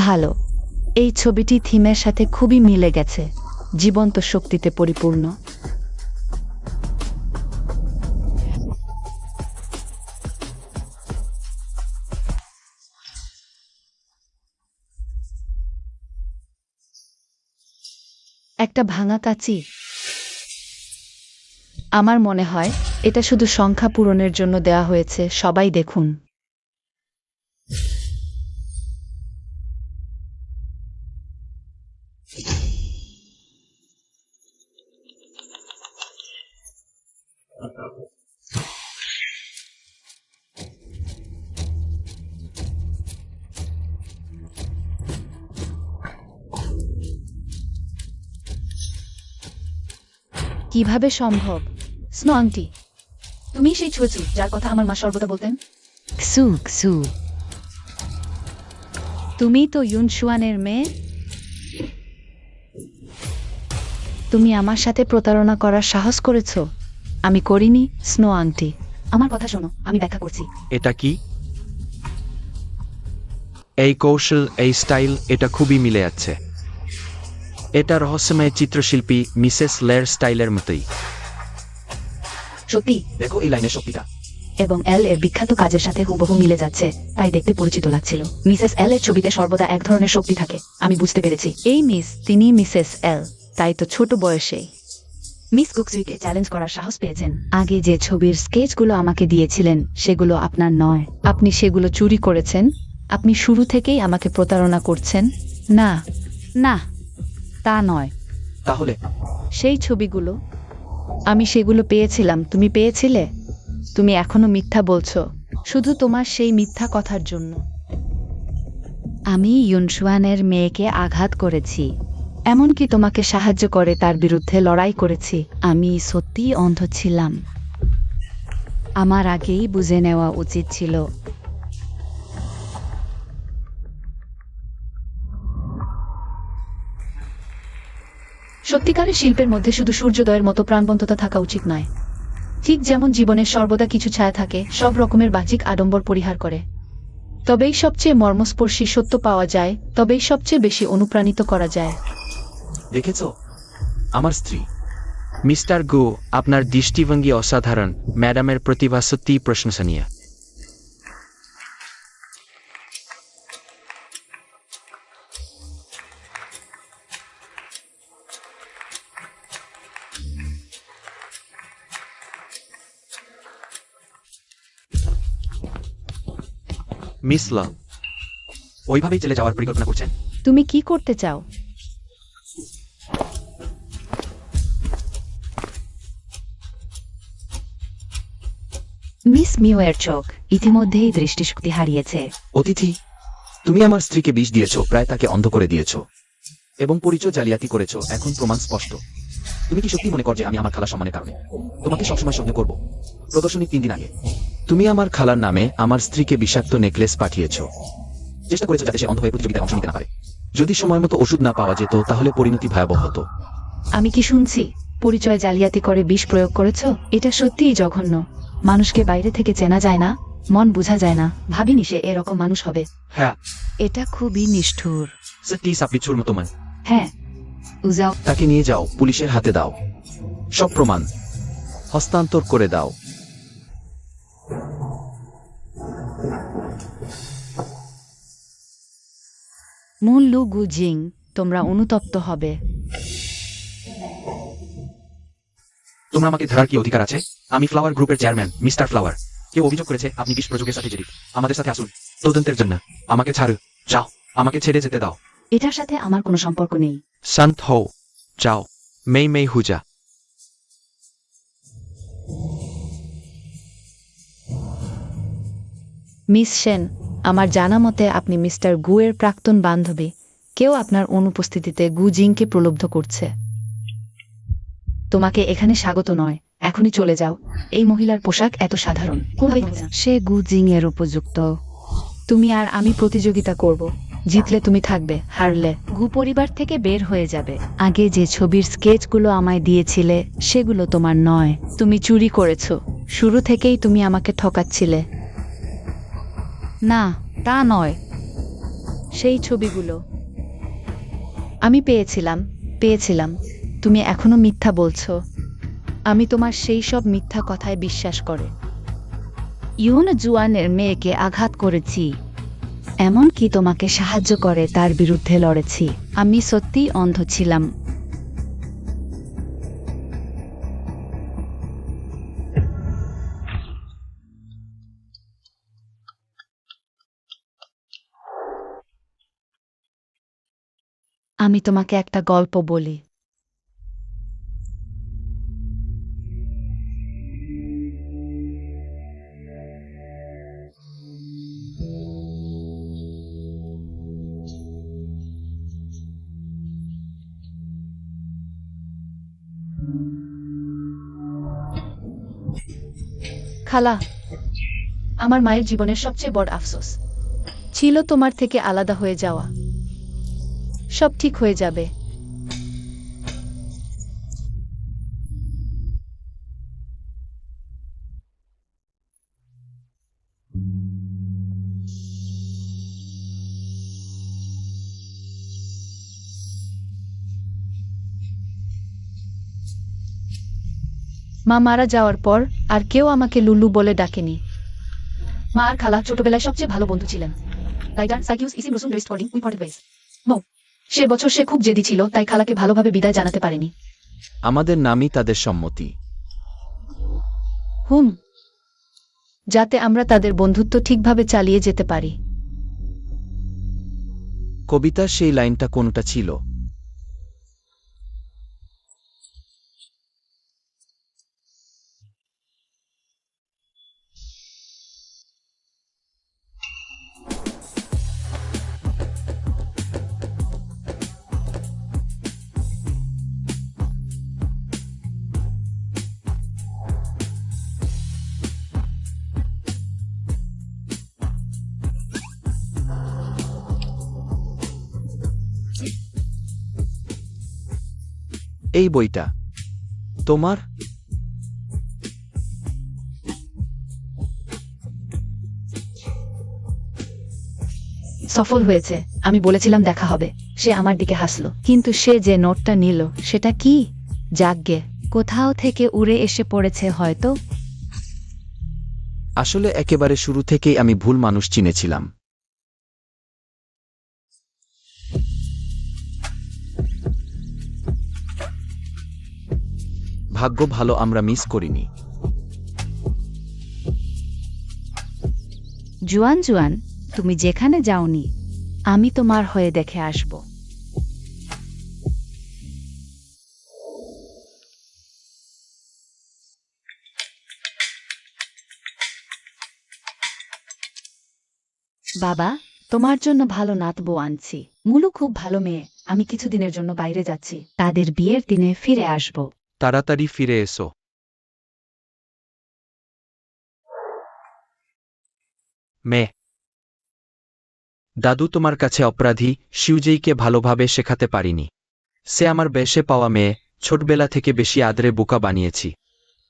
ভালো, এই ছবিটি থিমের সাথে খুবই মিলে গেছে, জীবন্ত শক্তিতে পরিপূর্ণ। একটা ভাঙা কাঁচি। আমার মনে হয় এটা শুধু সংখ্যা পূরণের জন্য দেয়া হয়েছে। সবাই দেখুন। কিভাবে সম্ভব? স্নো আন্টি, তুমি সেই ছুঁচু যার কথা আমার মা সর্বদা বলতেন। ক্সু ক্সু, তুমি তো ইউনশুয়ানের মেয়ে। তুমি আমার সাথে প্রতারণা করার সাহস করেছো। আমি করিনি স্নো আন্টি। আমার কথা শোনো, আমি ব্যাখ্যা করছি। এটা কি? এই কৌশল, এই স্টাইল, এটা খুবই মিলে যাচ্ছে। এটা রহস্যময় চিত্রশিল্পী মিসেস লের স্টাইলের মতোই। সত্যি, দেখো এই লাইনের শক্তিটা। এবং এল এর বিখ্যাত কাজের সাথে হুবহু মিলে যাচ্ছে, তাই দেখতে পরিচিত লাগছিল। মিসেস এল এর ছবিতে সর্বদা এক ধরনের শক্তি থাকে, আমি বুঝতে পেরেছি। এই মিস, তিনি মিসেস এল, তাই তো ছোট বয়সেই মিস কুকসুইকে চ্যালেঞ্জ করার সাহস পেয়েছেন। আগে যে ছবির স্কেচগুলো আমাকে দিয়েছিলেন সেগুলো আপনার নয়। আপনি সেগুলো চুরি করেছেন। আপনি শুরু থেকেই আমাকে প্রতারণা করছেন। না না, তা নয়। তাহলে সেই ছবিগুলো, আমি সেগুলো পেয়েছিলাম। তুমি পেয়েছিলে? তুমি এখনো মিথ্যা বলছো, শুধু তোমার সেই মিথ্যা কথার জন্য। আমি ইউনশুয়ানের মেয়েকে আঘাত করেছি, এমনকি তোমাকে সাহায্য করে তার বিরুদ্ধে লড়াই করেছি। আমি সত্যিই অন্ধ ছিলাম। আমার আগেই বুঝে নেওয়া উচিত ছিল। সত্যিকারের শিল্পের মধ্যে শুধু সূর্যোদয়ের মতো প্রাণবন্ততা থাকা উচিত নয়। ঠিক যেমন জীবনের সর্বদা কিছু ছায়া থাকে, সব রকমের বাহ্যিক আডম্বর পরিহার করে। তবেই সবচেয়ে মর্মস্পর্শী সত্য পাওয়া যায়, তবেই সবচেয়ে বেশি অনুপ্রাণিত করা যায়। দেখেছো, আমার স্ত্রী। মিস্টার গো, আপনার দৃষ্টিভঙ্গি অসাধারণ। ম্যাডামের প্রতিভা সত্যিই প্রশংসনীয়। মিস ল, ওইভাবেই চলে যাওয়ার পরিকল্পনা করছেন। তুমি কি করতে চাও? মিস মিওয়ের চোখ ইতিমধ্যেই দৃষ্টিশক্তি হারিয়েছে। অতিথি, তুমি আমার স্ত্রীকে বিষ দিয়েছো, প্রায় তাকে অন্ধ করে দিয়েছো এবং পরিচয় জালিয়াতি করেছো। এখন প্রমাণ স্পষ্ট। তুমি কি সত্যি মনে কর যে আমি আমার খালার সম্মানের কারণে তোমাকে সবসময় সঙ্গে করব? প্রদর্শনী 3 দিন আগে তুমি আমার খালার নামে আমার স্ত্রীকে বিষাক্ত নেকলেস পাঠিয়েছ। চেষ্টা করেছো যাতে সে অন্ধ হয়ে প্রতিযোগিতায় অংশ নিতে না পারে। যদি সময় মতো ওষুধ না পাওয়া যেত তাহলে পরিণতি ভয়াবহ হতো। আমি কি শুনছি পরিচয় জালিয়াতি করে বিষ প্রয়োগ করেছো? এটা সত্যিই জঘন্য। মানুষকে বাইরে থেকে চেনা যায় না, মন বোঝা যায় না। ভাবিনি সে এরকম মানুষ হবে। হ্যাঁ, এটা খুবই নিষ্ঠুর। সত্যি সাপিছুর মতো মান। হ্যাঁ, উজাও। তাকে নিয়ে যাও, পুলিশের হাতে দাও, সব প্রমাণ হস্তান্তর করে দাও। মুন লু গু জিং, তোমরা অনুতপ্ত হবে। তোমরা আমাকে ধরার কি অধিকার আছে? আমি ফ্লাওয়ার গ্রুপের চেয়ারম্যান মিস্টার ফ্লাওয়ার। কেউ অভিযোগ করেছে আপনি বিষ প্রযোগের সাথে জড়িত। আমাদের সাথে আসুন তদন্তের জন্য। আমাকে ছাড়ো, যাও, আমাকে ছেড়ে যেতে দাও। এটার সাথে আমার কোনো সম্পর্ক নেই। শান্ত হও, যাও। মেই মেই হুজা। মিস সেন, আমার জানা মতে আপনি মিস্টার গুয়ের প্রাক্তন বান্ধবী। কেউ আপনার অনুপস্থিতিতে গু জিংকে প্রলুব্ধ করছে। তোমাকে এখানে স্বাগত নয়, এখনই চলে যাও। এই মহিলার পোশাক এত সাধারণ। সে গু জিং এর উপযুক্ত। তুমি আর আমি প্রতিযোগিতা করব। জিতলে তুমি থাকবে, হারলে গু পরিবার থেকে বের হয়ে যাবে। আগে যে ছবির স্কেচগুলো আমায় দিয়েছিলে সেগুলো তোমার নয়। তুমি চুরি করেছো। শুরু থেকেই তুমি আমাকে ঠকাচ্ছিলে। না, তা নয়। সেই ছবিগুলো আমি পেয়েছিলাম। তুমি এখনো মিথ্যা বলছো। আমি তোমার সেই সব মিথ্যা কথায় বিশ্বাস করে ইউন জুয়ানের মেয়েকে আঘাত করেছি, এমনকি তোমাকে সাহায্য করে তার বিরুদ্ধে লড়েছি। আমি সত্যিই অন্ধ ছিলাম। আমি তোমাকে একটা গল্প বলি। খালা, আমার মায়ের জীবনের সবচেয়ে বড় আফসোস ছিল তোমার থেকে আলাদা হয়ে যাওয়া। সব ঠিক হয়ে যাবে। মা মারা যাওয়ার পর আর কেউ আমাকে লুলু বলে ডাকেনি। মা আর খালা ছোটবেলায় সবচেয়ে ভালো বন্ধু ছিলেন। সে বছর সে খুব জেদি ছিল, তাই খালাকে ভালোভাবে বিদায় জানাতে পারেনি। আমাদের নামই তাদের সম্মতি। যাতে আমরা তাদের বন্ধুত্ব ঠিকভাবে চালিয়ে যেতে পারি। কবিতার সেই লাইনটা কোনটা ছিল? এই বইটা তোমার? সফল হয়েছে। আমি বলেছিলাম দেখা হবে। সে আমার দিকে হাসলো, কিন্তু সে যে নোটটা নিল সেটা কি? যাগ্গে, কোথাও থেকে উড়ে এসে পড়েছে হয়তো। আসলে একেবারে শুরু থেকেই আমি ভুল মানুষ চিনেছিলাম। ভাগ্য ভালো আমরা মিস করিনি। জুয়ান, তুমি যেখানে যাওনি আমি তোমার হয়ে দেখে আসব। বাবা, তোমার জন্য ভালো নাতবো আনছি। মুলু খুব ভালো মেয়ে। আমি কিছুদিনের জন্য বাইরে যাচ্ছি। তাদের বিয়ের দিনে ফিরে আসব। তাড়াতাড়ি ফিরে এসো। মেয়ে, দাদু তোমার কাছে অপরাধী। শিউজেইকে ভালোভাবে শেখাতে পারিনি। সে আমার বেশে পাওয়া মেয়ে। ছোটবেলা থেকে বেশি আদরে বোকা বানিয়েছি।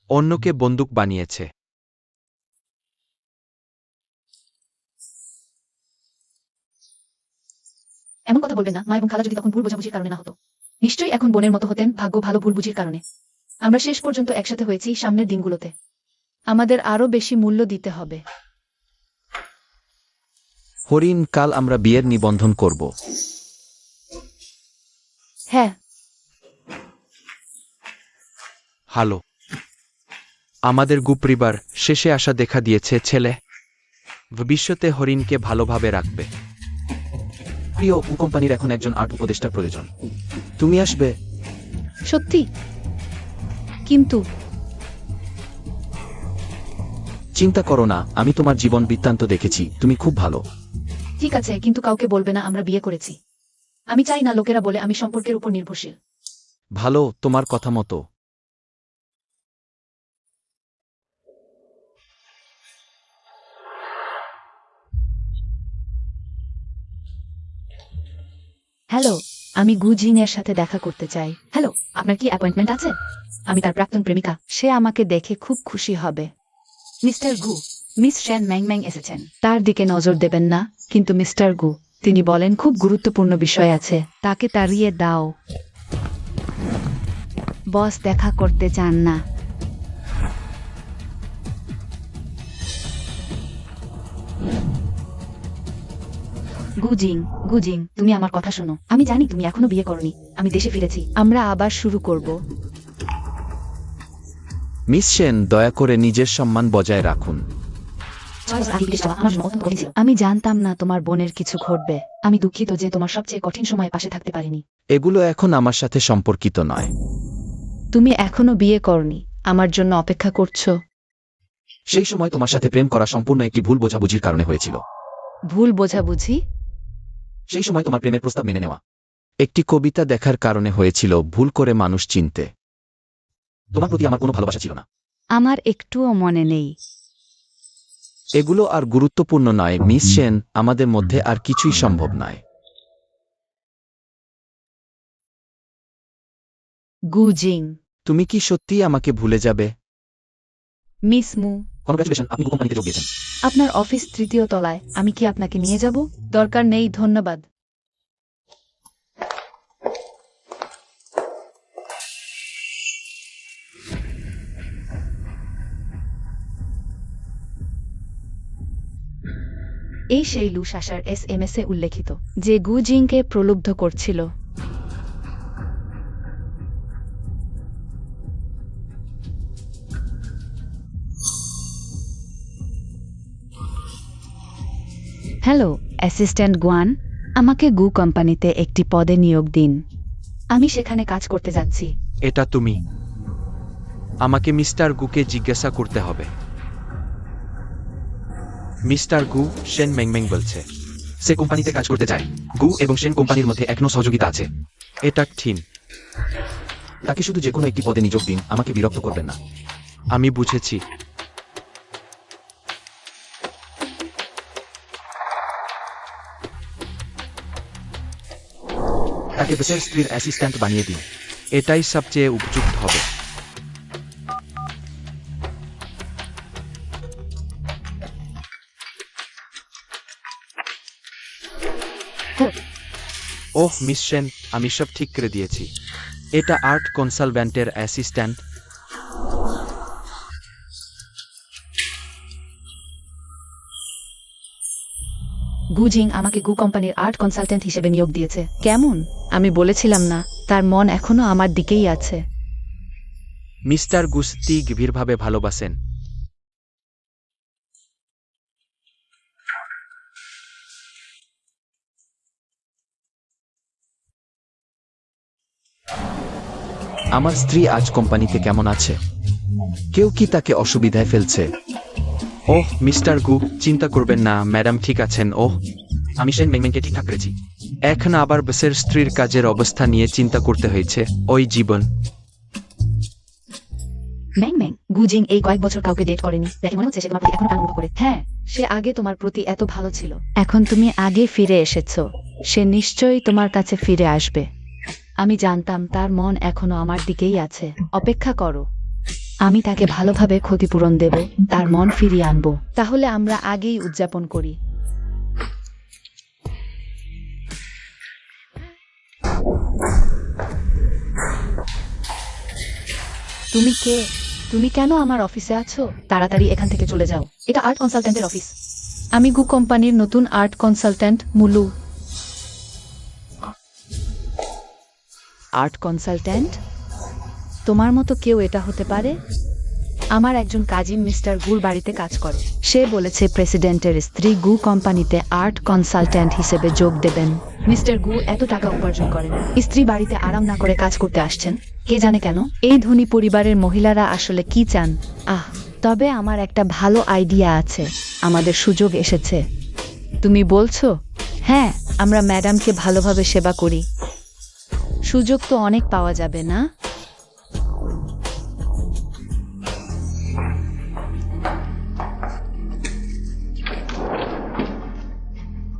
অন্যকে বন্দুক বানিয়েছে। এমন কথা বলবে না। মা এবং খালা যদি তখন ভুল বোঝাবুঝির কারণে না হতো, নিশ্চয়ই এখন বোনের মতো হতেন। ভাগ্য ভালো ভুল বুঝির কারণে আমরা শেষ পর্যন্ত একসাথে হয়েছি। সামনের দিনগুলোতে আমাদের আরো বেশি মূল্য দিতে হবে। হরিণ, কাল আমরা বিয়ের নিবন্ধন করব। হ্যাঁ, হ্যালো। আমাদের গুপরিবার শেষে আসা দেখা দিয়েছে। ছেলে ভবিষ্যতে হরিণকে ভালোভাবে রাখবে। প্রিয়, কোম্পানির এখন একজন আর্ট উপদেষ্টার প্রয়োজন। তুমি আসবে? সত্যি? কিন্তু চিন্তা করো না, আমি তোমার জীবন বৃত্তান্ত দেখেছি। তুমি খুব ভালো। ঠিক আছে, কিন্তু কাউকে বলবে না আমরা বিয়ে করেছি। আমি চাই না লোকেরা বলে আমি সম্পর্কের উপর নির্ভরশীল। ভালো, তোমার কথা মতো। হ্যালো, আমি গু জিং এর সাথে দেখা করতে চাই। হ্যালো, আপনার কি অ্যাপয়েন্টমেন্ট আছে? আমি তার প্রাক্তন প্রেমিকা। সে আমাকে দেখে খুব খুশি হবে। মিস্টার গু, মিস শ্যান ম্যাং ম্যাং এসেছেন। তার দিকে নজর দেবেন না। কিন্তু মিস্টার গু, তিনি বলেন খুব গুরুত্বপূর্ণ বিষয় আছে। তাকে তাড়িয়ে দাও। বস দেখা করতে চান না। গুজিং, গুজিং, তুমি আমার কথা শোনো। আমি জানি তুমি এখনো বিয়ে করনি। আমি দেশে ফিরেছি। আমরা আবার শুরু করব। মিস সেন, দয়া করে নিজের সম্মান বজায় রাখুন। আমি জানতাম না তোমার বোনের কিছু ঘটবে। আমি দুঃখিত যে তোমার সবচেয়ে কঠিন সময়ে পাশে থাকতে পারিনি। এগুলো এখন আমার সাথে সম্পর্কিত নয়। তুমি এখনো বিয়ে করনি, আমার জন্য অপেক্ষা করছো। সেই সময় তোমার সাথে প্রেম করা সম্পূর্ণ একটি ভুল বোঝাবুঝির কারণে হয়েছিল। ভুল বোঝাবুঝি? সেই সময় তোমার প্রেমের প্রস্তাব মেনে নেওয়া একটি কবিতা দেখার কারণে হয়েছিল। ভুল করে মানুষ চিনতে। তোমার প্রতি আমার কোনো ভালোবাসা ছিল না। আমার একটুও মনে নেই। এগুলো আর গুরুত্বপূর্ণ নয় মিস সেন। আমাদের মধ্যে আর কিছুই সম্ভব নয়। গুজিং, তুমি কি সত্যিই আমাকে ভুলে যাবে? মিস মু, কনগ্রাচুলেশন, আপনি কোম্পানিতে যোগ দিয়েছেন। আপনার অফিস 3য় তলায়। আমি কি আপনাকে নিয়ে যাব? দরকার নেই, ধন্যবাদ। এই সেই লু শাসার SMS এ উল্লেখিত, যে গুজিংকে প্রলুব্ধ করছিল। হ্যালো, অ্যাসিস্ট্যান্ট গুয়ান, আমাকে গু কোম্পানিতে একটি পদে নিয়োগ দিন। আমি সেখানে কাজ করতে যাচ্ছি। এটা তুমি? আমাকে মিস্টার গুকে জিজ্ঞাসা করতে হবে। মিস্টার গু, সেন ম্যাংম্যাং বলছে। সে কোম্পানিতে কাজ করতে চায়। গু এবং সেন কোম্পানির মধ্যে এখনো সহযোগিতা আছে। এটা ঠিক। তাকে শুধু যে কোনো একটি পদে নিয়োগ দিন, আমাকে বিরক্ত করবেন না। আমি বুঝেছি। তাকে বেসের স্ত্রীর অ্যাসিস্ট্যান্ট বানিয়ে দিন। এটাই সবচেয়ে উপযুক্ত হবে। ওহ মিস সেন, আমি সব ঠিক করে দিয়েছি। এটা আর্ট কনসালট্যান্টের অ্যাসিস্ট্যান্ট। গুজিং আমাকে গু কোম্পানির আর্ট কনসালটেন্ট হিসেবে নিয়োগ দিয়েছে। কেমন? আমি বলেছিলাম না, তার মন এখনো আমার দিকেই আছে। মিস্টার গুস্তি গভীরভাবে ভালোবাসেন। আমার স্ত্রী আজ কোম্পানিতে কেমন আছে? কেউ কি তাকে অসুবিধায় ফেলছে? ওহ মিস্টার গু, চিন্তা করবেন না, ম্যাডাম ঠিক আছেন। ওহ আমি সেন মেংমেংকে ঠিকঠাক করেছি। এখন আবার বসের স্ত্রীর কাজের অবস্থা নিয়ে চিন্তা করতে হয়েছে। ওই জীবন। ম্যাং ম্যাং, গুজিং এই কয়েক বছর কাউকে ডেট করেনি, দেখে মনে হচ্ছে সে তোমার প্রতি এখনো টান অনুভব করে। হ্যাঁ, সে আগে তোমার প্রতি এত ভালো ছিল, এখন তুমি আগে ফিরে এসেছো, সে নিশ্চয়ই তোমার কাছে ফিরে আসবে। আমি জানতাম তার মন এখনো আমার দিকেই আছে। অপেক্ষা করো, আমি তাকে ভালোভাবে ক্ষতিপূরণ দেব, তার মন ফিরিয়ে আনবো। তাহলে আমরা আগেই উদযাপন করি। তুমি কে? তুমি কেন আমার অফিসে আছো? তাড়াতাড়ি এখান থেকে চলে যাও। এটা আর্ট কনসালট্যান্টের অফিস। আমি গু কোম্পানির নতুন আর্ট কনসালট্যান্ট মুলু। Art consultant? তোমার মতো কেউ এটা হতে পারে? আমার একজন কাজিন মিস্টার গুর বাড়িতে কাজ করে। সে বলেছে প্রেসিডেন্টের স্ত্রী গু কোম্পানিতে আর্ট কনসালট্যান্ট হিসেবে যোগ দেবেন। মিস্টার গু এত টাকা উপার্জন করেন, স্ত্রী বাড়িতে আরাম না করে কাজ করতে আসছেন, কে জানে কেন? এই ধনী পরিবারের মহিলারা আসলে কি চান? তবে আমার একটা ভালো আইডিয়া আছে। আমাদের সুযোগ এসেছে। তুমি বলছো? হ্যাঁ, আমরা ম্যাডামকে ভালোভাবে সেবা করি। সুযোগ তো অনেক পাওয়া যাবে না?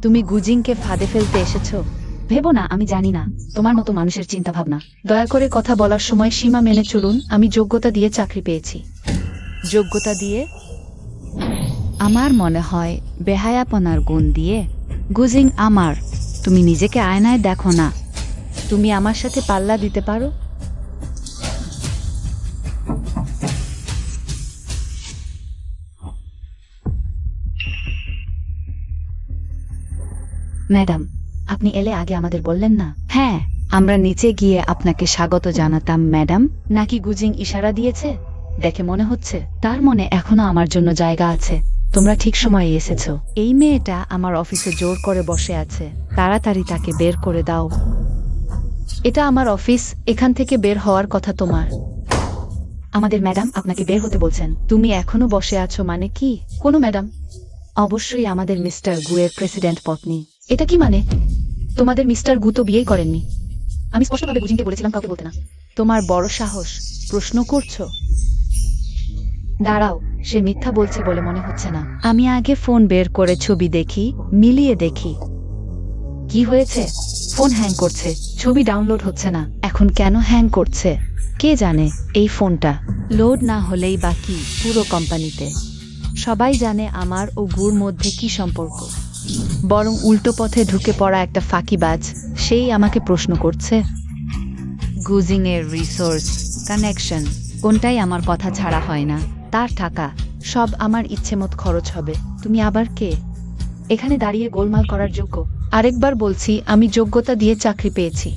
তুমি গুজিংকে ফাঁদে ফেলতে এসেছো? ভেবো না আমি জানি না তোমার মতো মানুষের চিন্তা ভাবনা। দয়া করে কথা বলার সময় সীমা মেনে চলুন। আমি যোগ্যতা দিয়ে চাকরি পেয়েছি। যোগ্যতা দিয়ে? আমার মনে হয় বেহায়াপনার গুণ দিয়ে। গুজিং আমার, তুমি নিজেকে আয়নায় দেখো না। তুমি আমার সাথে পাল্লা দিতে পারো? ম্যাডাম, আপনি এলে আগে আমাদের বললেন না? হ্যাঁ, আমরা নিচে গিয়ে আপনাকে স্বাগত জানাতাম ম্যাডাম। নাকি গুজিং ইশারা দিয়েছে? দেখে মনে হচ্ছে তার মনে এখনো আমার জন্য জায়গা আছে। তোমরা ঠিক সময়ে এসেছো। এই মেয়েটা আমার অফিসে জোর করে বসে আছে, তাড়াতাড়ি তাকে বের করে দাও। এটা আমার অফিস, এখান থেকে বের হওয়ার কথা তোমার। আমাদের ম্যাডাম আপনাকে বের হতে বলছেন। তুমি এখনো বসে আছো মানে কি? কোনো ম্যাডাম? অবশ্যই আমাদের মিস্টার গুয়ের প্রেসিডেন্ট পত্নী। এটা কি মানে? তোমাদের মিস্টার গু তো বিয়েই করেননি। আমি স্পষ্টভাবে গুজিংকে বলেছিলাম কাউকে বলতে না। তোমার বড় সাহস, প্রশ্ন করছো? দাঁড়াও, সে মিথ্যা বলছে বলে মনে হচ্ছে না। আমি আগে ফোন বের করে ছবি দেখি, মিলিয়ে দেখি। কি হয়েছে? ফোন হ্যাং করছে, ছবি ডাউনলোড হচ্ছে না। এখন কেন হ্যাং করছে কে জানে? এই ফোনটা লোড না হলেই বাকি পুরো কোম্পানিতে সবাই জানে আমার ও গুর মধ্যে কি সম্পর্ক। বরং উল্টো পথে ঢুকে পড়া একটা ফাঁকিবাজ, সেই আমাকে প্রশ্ন করছে। গুজিং এর রিসোর্স, কানেকশন কোনটাই আমার কথা ছাড়া হয় না। তার টাকা সব আমার ইচ্ছেমত খরচ হবে। তুমি আবার কে? এখানে দাঁড়িয়ে গোলমাল করার যোগ্য? আরেকবার বলছি, আমি যোগ্যতা দিয়ে চাকরি পেয়েছি।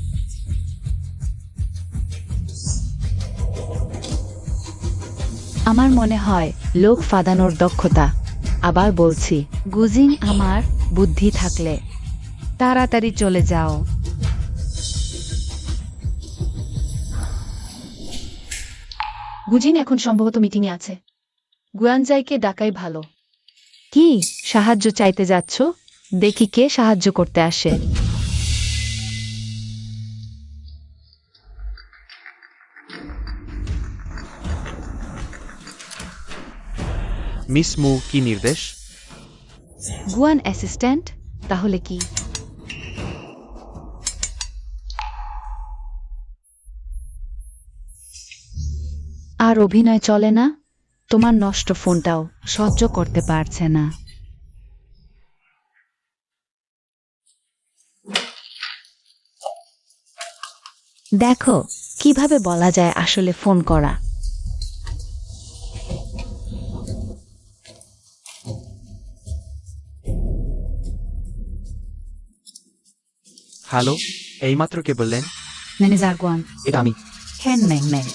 আমার মনে হয় লোক ফাঁদানোর দক্ষতা। আবার বলছি, গুজিং আমার, বুদ্ধি থাকলে তাড়াতাড়ি চলে যাও। গুজিং এখন সম্ভবত মিটিংয়ে আছে। গুয়ানজাইকে ডাকাই ভালো। কি সাহায্য চাইতে যাচ্ছ? দেখি কে সাহায্য করতে আসে। মিস মু, কি নির্দেশ? গুয়ান অ্যাসিস্ট্যান্ট? তাহলে কি? আর অভিনয় চলে না? তোমার নষ্ট ফোনটাও সহ্য করতে পারছে না। দেখো কিভাবে বলা যায় আসলে ফোন করা। হ্যালো, এইমাত্র কে বললেন? ম্যানেজার গুয়ান। এটা আমি। হ্যান ম্যাং ম্যাং,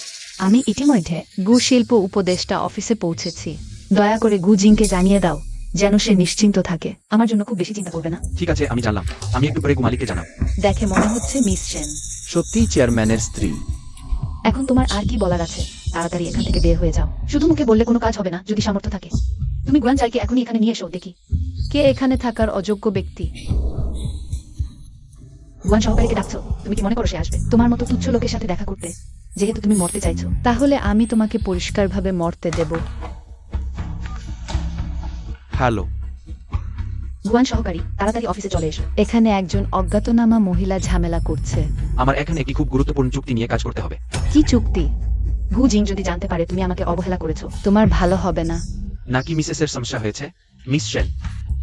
আমি ইতিমধ্যে গু শিল্প উপদেষ্টা অফিসে পৌঁছেছি। দয়া করে গুজিংকে জানিয়ে দাও যেন সে নিশ্চিন্ত থাকে। আমার জন্য খুব বেশি চিন্তা করবে না। ঠিক আছে, আমি জানলাম। আমি একটু পরে গুমালিককে জানাব। দেখে মনে হচ্ছে মিস সেন। সত্যিই চেয়ারম্যানের স্ত্রী। এখন তোমার আর কি বলার আছে? তাড়াতাড়ি এখান থেকে বের হয়ে যাও। শুধু মুখে বললে কোনো কাজ হবে না, যদি সামর্থ্য থাকে। তুমি গুয়ানজাইকে এখনই এখানে নিয়ে এসো, দেখি কে এখানে থাকার অযোগ্য ব্যক্তি। গুয়ান সহকারীকে ডাকছো, তুমি কি মনে করো সে আসবে তোমার মতো তুচ্ছ লোকের সাথে দেখা করতে? যেহেতু তুমি মরতে চাইছো, তাহলে আমি তোমাকে পরিষ্কারভাবে মরতে দেব। হ্যালো। গুয়ান সহকারী, তাড়াতাড়ি অফিসে চলে এসো। এখানে একজন অজ্ঞাতনামা মহিলা ঝামেলা করছে। আমার এখানে একটি খুব গুরুত্বপূর্ণ চুক্তি নিয়ে কাজ করতে হবে। কি চুক্তি? গু জিং যদি জানতে পারে তুমি আমাকে অবহেলা করেছো, তোমার ভালো হবে না। নাকি মিসেসের সমস্যা হয়েছে? মিস সেন,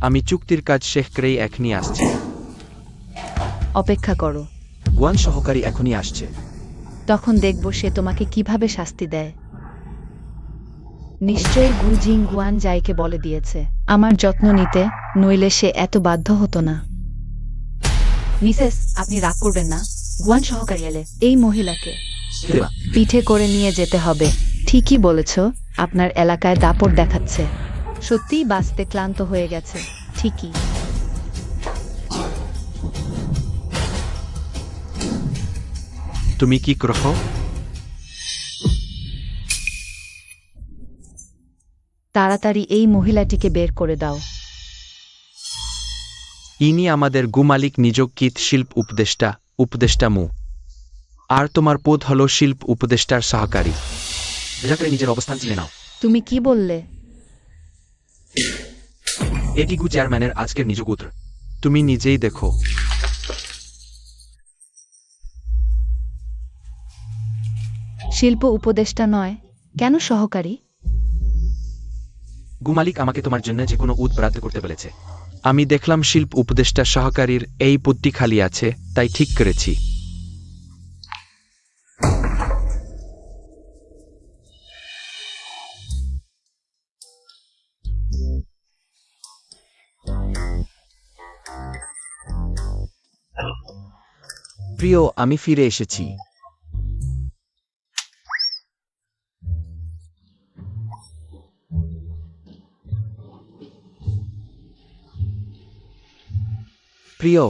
আমি চুক্তির কাজ শেষ করেই এখনই আসছি। অপেক্ষা করো, গুয়ান সহকারী এখনই আসছে। তখন দেখব সে তোমাকে কিভাবে শাস্তি দেয়। নিশ্চয়ই গু জিং গুয়ান জাইকে বলে দিয়েছে আমার যত্ন নিতে, নইলে সে এত বাধ্য হতো না। মিসেস, আপনি রাগ করবেন না, গুয়ান সহকারী এলে এই মহিলাকে দেবা, পিঠে করে নিয়ে যেতে হবে। ঠিকই বলেছ, আপনার এলাকায় দাপট দেখাচ্ছে। সত্যিই বাঁচতে ক্লান্ত হয়ে গেছে। ঠিকই। তুমি কি করো? তাড়াতাড়ি এই মহিলাটিকে বের করে দাও। ইনি আমাদের গুমালিক নিযোগকিত শিল্প উপদেষ্টা মু। আর তোমার পদ হলো শিল্প উপদেষ্টার সহকারী। দয়া করে নিজের অবস্থান চিনে নাও। তুমি কি বললে? এটি গু চেয়ারম্যানের আজকের নিজ উত্তর। তুমি নিজেই দেখো। শিল্প উপদেষ্টা নয়, কেন সহকারী? গু মালিক আমাকে তোমার জন্য যে কোনো বরাদ্দ করতে বলেছে। আমি দেখলাম শিল্প উপদেষ্টা সহকারীর এই পদটি খালি আছে, তাই ঠিক করেছি। প্রিয়, আমি ফিরে এসেছি। প্রিয়,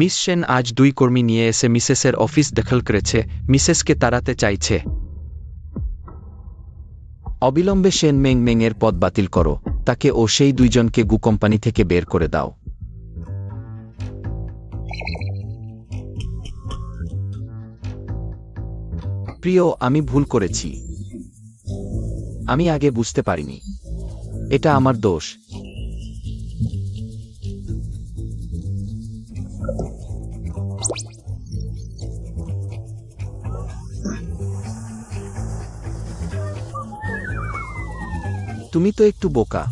মিস সেন আজ 2 কর্মী নিয়ে এসে মিসেসের অফিস দখল করেছে, মিসেসকে তাড়াতে চাইছে। অবিলম্বে সেন মেং এর পদ বাতিল করো, তাকে ও সেই 2 জনকে গু কোম্পানি থেকে বের করে দাও। প্রিয়, আমি ভুল করেছি। আমি আগে বুঝতে পারিনি। এটা আমার দোষ। তুমি তো একটু বোকা।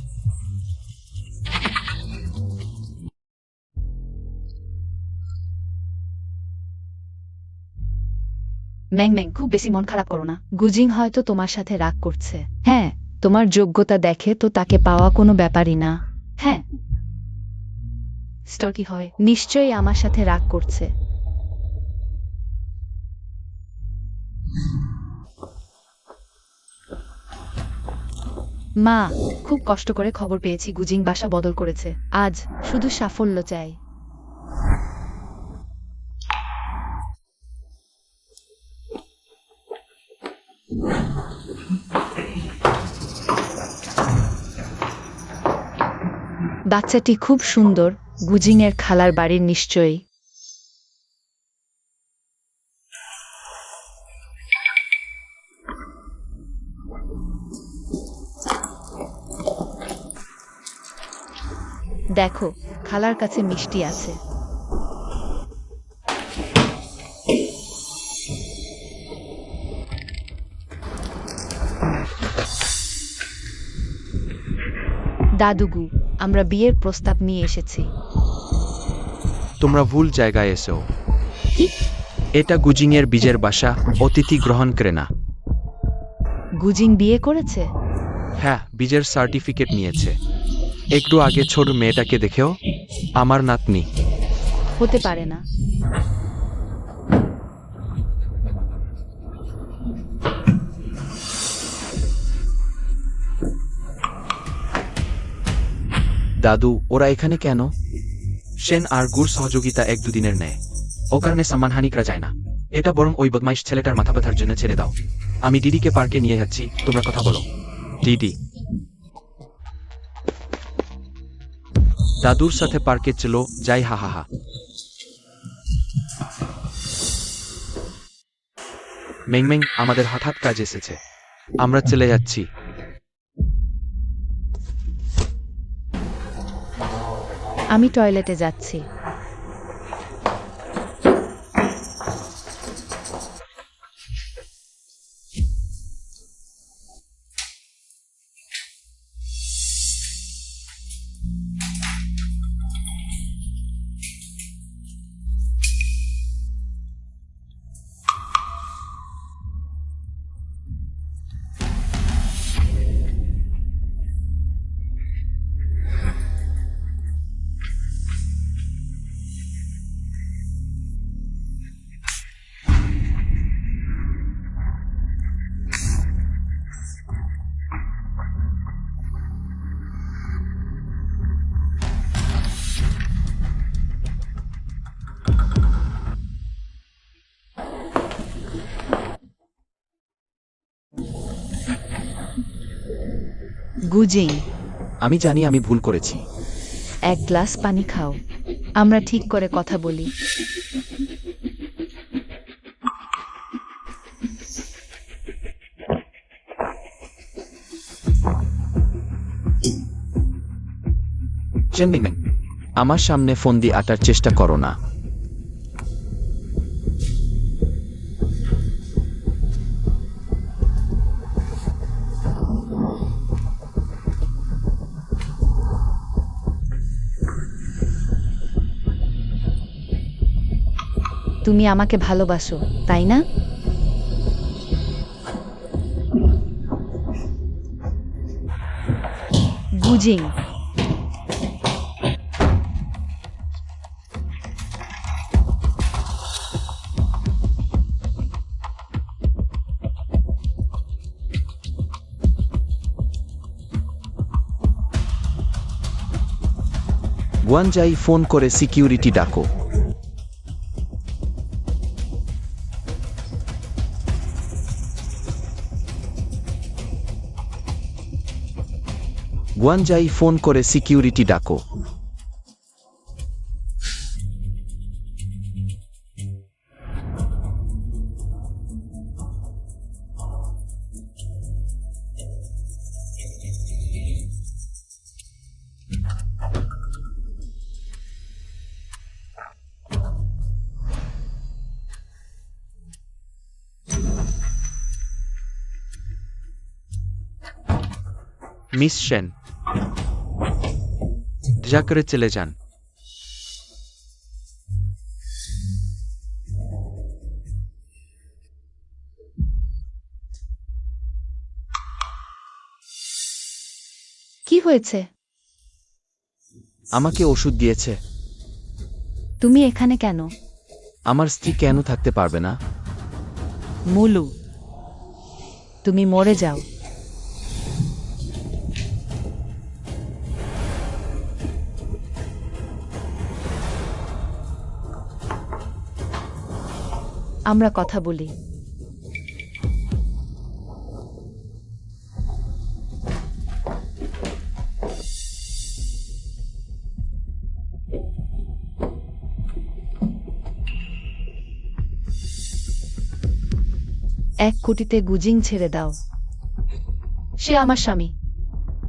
ম্যাং ম্যাং, খুব বেশি মন খারাপ করো না। গুজিং হয়তো তোমার সাথে রাগ করছে। হ্যাঁ, তোমার যোগ্যতা দেখে তো তাকে পাওয়া কোনো ব্যাপারই না। হ্যাঁ, স্টোর কি হয়, নিশ্চয়ই আমার সাথে রাগ করছে। মা, খুব কষ্ট করে খবর পেয়েছি গুজিং বাসা বদল করেছে। আজ শুধু সাফল্য চাই। বাচ্চাটি খুব সুন্দর, গুজিং এর খালার বাড়ির নিশ্চয়ই। দেখো, খালার কাছে মিষ্টি আছে। দাদুগু, আমরা বিয়ের প্রস্তাব নিয়ে এসেছি। তোমরা ভুল জায়গায় এসো। কি? এটা গুজিংয়ের বীজের বাসা, অতিথি গ্রহণ করে না। গুজিং বিয়ে করেছে? হ্যাঁ, বীজের সার্টিফিকেট নিয়েছে। একটু আগে ছোট মেয়েটাকে দেখেও আমার নাতনি। হতে পারে না। দাদু, ওরা এখানে কেন? সেন আর গুর সহযোগিতা এক দুদিনের নেয়। ও কারণে সম্মানহানি করা যায় না। এটা বরং ওই বদমাইশ ছেলেটার মাথা ব্যথার জন্য ছেড়ে দাও। আমি ডিডিকে পার্কে নিয়ে যাচ্ছি, তোমরা কথা বলো। দিদি দাদুর সাথে পার্কে চলো যাই। হা হা হা। মেংমেং, আমাদের হঠাৎ কাজ এসেছে, আমরা চলে যাচ্ছি। আমি টয়লেটে যাচ্ছি। গুজিং, আমি জানি আমি ভুল করেছি। এক গ্লাস পানি খাও। আমরা ঠিক করে কথা বলি। চেন মেংমেং, আমার সামনে ফোন দিয়ে আটার চেষ্টা করো না। তুমি আমাকে ভালোবাসো, তাই না? গুজিং, গুয়ানজাই, ফোন করে সিকিউরিটি ডাকো। গুয়ানজাই, ফোন করে সিকিউরিটি ডাকো। মিস সেন, যা করে চলে যান। কি হয়েছে? আমাকে ওষুধ দিয়েছে। তুমি এখানে কেন? আমার স্ত্রী কেন থাকতে পারবে না? মুলু, তুমি মরে যাও। আমরা কথা বলি। এক কোটিতে গুজিং ছেড়ে দাও। সে আমার স্বামী।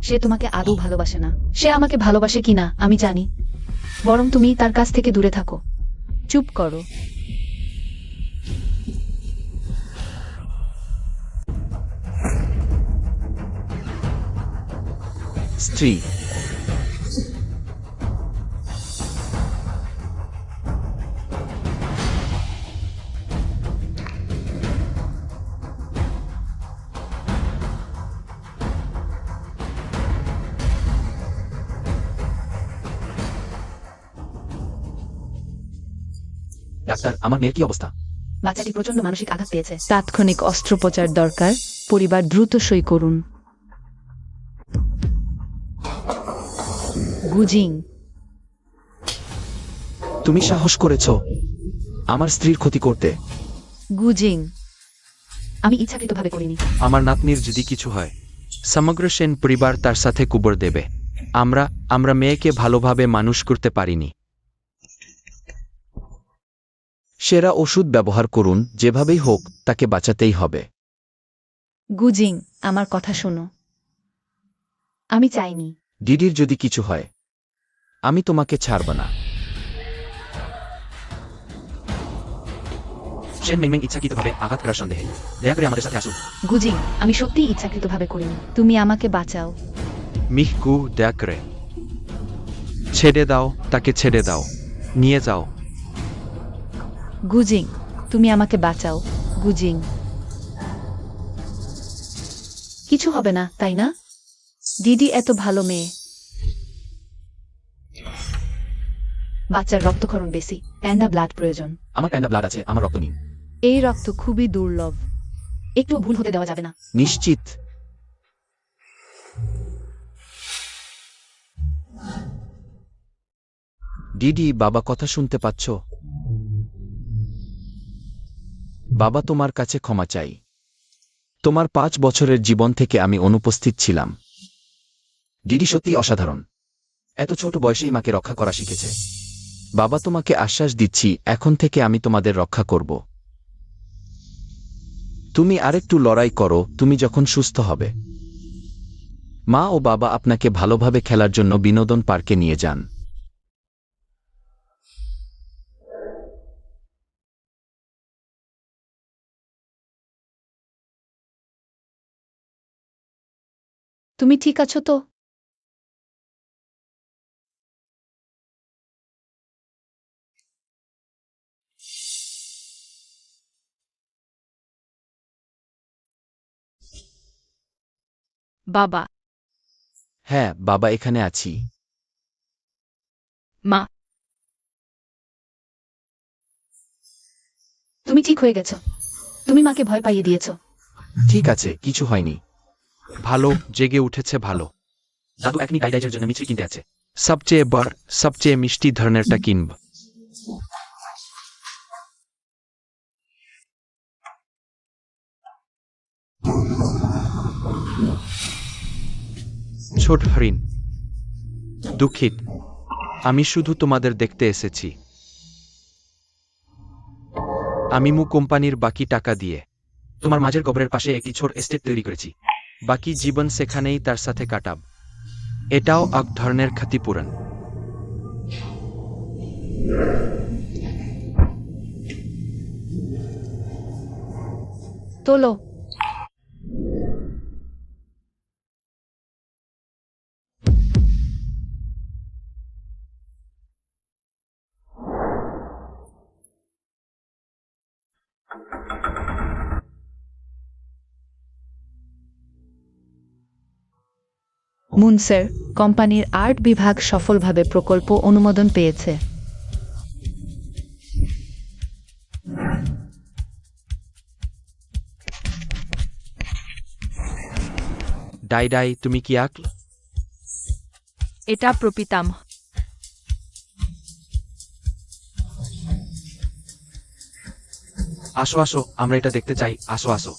সে তোমাকে আদৌ ভালোবাসে না। সে আমাকে ভালোবাসে কিনা আমি জানি। বরং তুমি তার কাছ থেকে দূরে থাকো। চুপ করো। স্ত্রী, ডাক্তার, আমার মেয়ের কি অবস্থা? বাচ্চাটি প্রচন্ড মানসিক আঘাত পেয়েছে, তাৎক্ষণিক অস্ত্রোপচার দরকার। পরিবার দ্রুত সই করুন। গুজিং, তুমি সাহস করেছ আমার স্ত্রীর ক্ষতি করতে। গুজিং, আমি ইচ্ছাকৃতভাবে করিনি। আমার নাতনির যদি কিছু হয়, সমগ্র সেন পরিবার তার সাথে কুবর দেবে। আমরা মেয়েকে ভালোভাবে মানুষ করতে পারিনি। সেরা ওষুধ ব্যবহার করুন, যেভাবেই হোক তাকে বাঁচাতেই হবে। গুজিং, আমার কথা শোনো। আমি চাইনি। ডিডির যদি কিছু হয়, আমি তোমাকে ছাড়ব না। সেন মেংমেং ইচ্ছাকৃতভাবে আঘাত করার সন্দেহে দয়া করে আমাদের সাথে আসুন। গুজিং, আমি সত্যিই ইচ্ছাকৃতভাবে করিনি। তুমি আমাকে বাঁচাও। মিহকু দয়া করে ছেড়ে দাও, তাকে ছেড়ে দাও, নিয়ে যাও। গুজিং, তুমি আমাকে বাঁচাও। গুজিং, কিছু হবে না, তাই না? দিদি এত ভালো মেয়ে। বাচ্চার রক্তক্ষরণ বেশি, প্যান্ডা ব্লাড প্রয়োজন। আমার প্যান্ডা ব্লাড আছে, আমার রক্ত নিন। এই রক্ত খুবই দুর্লভ, একটু ভুল হতে দেওয়া যাবে না। নিশ্চিত? ডিডি, বাবা কথা শুনতে পাচ্ছ? বাবা, তোমার কাছে ক্ষমা চাই। তোমার 5 বছরের জীবন থেকে আমি অনুপস্থিত ছিলাম। ডিডি সত্যি অসাধারণ। এত ছোট বয়সেই মাকে রক্ষা করা শিখেছে। বাবা, তোমাকে আশ্বাস দিচ্ছি, এখন থেকে আমি তোমাদের রক্ষা করব। তুমি আরেকটু লড়াই করো, তুমি যখন সুস্থ হবে। মা ও বাবা আপনাকে ভালোভাবে খেলার জন্য বিনোদন পার্কে নিয়ে যান। তুমি ঠিক আছো তো? বাবা, হ্যাঁ বাবা, এখানে আছি। মা, তুমি ঠিক হয়ে গেছো। তুমি মাকে ভয় পাইয়ে দিয়েছো। ঠিক আছে, কিছু হয়নি। ভালো, জেগে উঠেছে ভালো। দাদু এখনই গাইডাইজের জন্য মিছরি কিনতে আছে। সবচেয়ে বড়, সবচেয়ে মিষ্টি ধরনেরটা কিনব। ছোট হরিণ, দুঃখিত, আমি শুধু তোমাদের দেখতে এসেছি। আমি কোম্পানির বাকি টাকা দিয়ে তোমার মাঝের কবরের পাশে একটি ছোট এস্টেট তৈরি করেছি। বাকি জীবন সেখানেই তার সাথে কাটাব। এটাও এক ধরনের ক্ষতিপূরণ। তোলো। মুনসের কোম্পানির আর্ট বিভাগ সফলভাবে প্রকল্প অনুমোদন পেয়েছে। ডাই, তুমি কি আঁকল? এটা প্রপিতাম। আসো আসো, আমরা এটা দেখতে চাই, আসো আসো।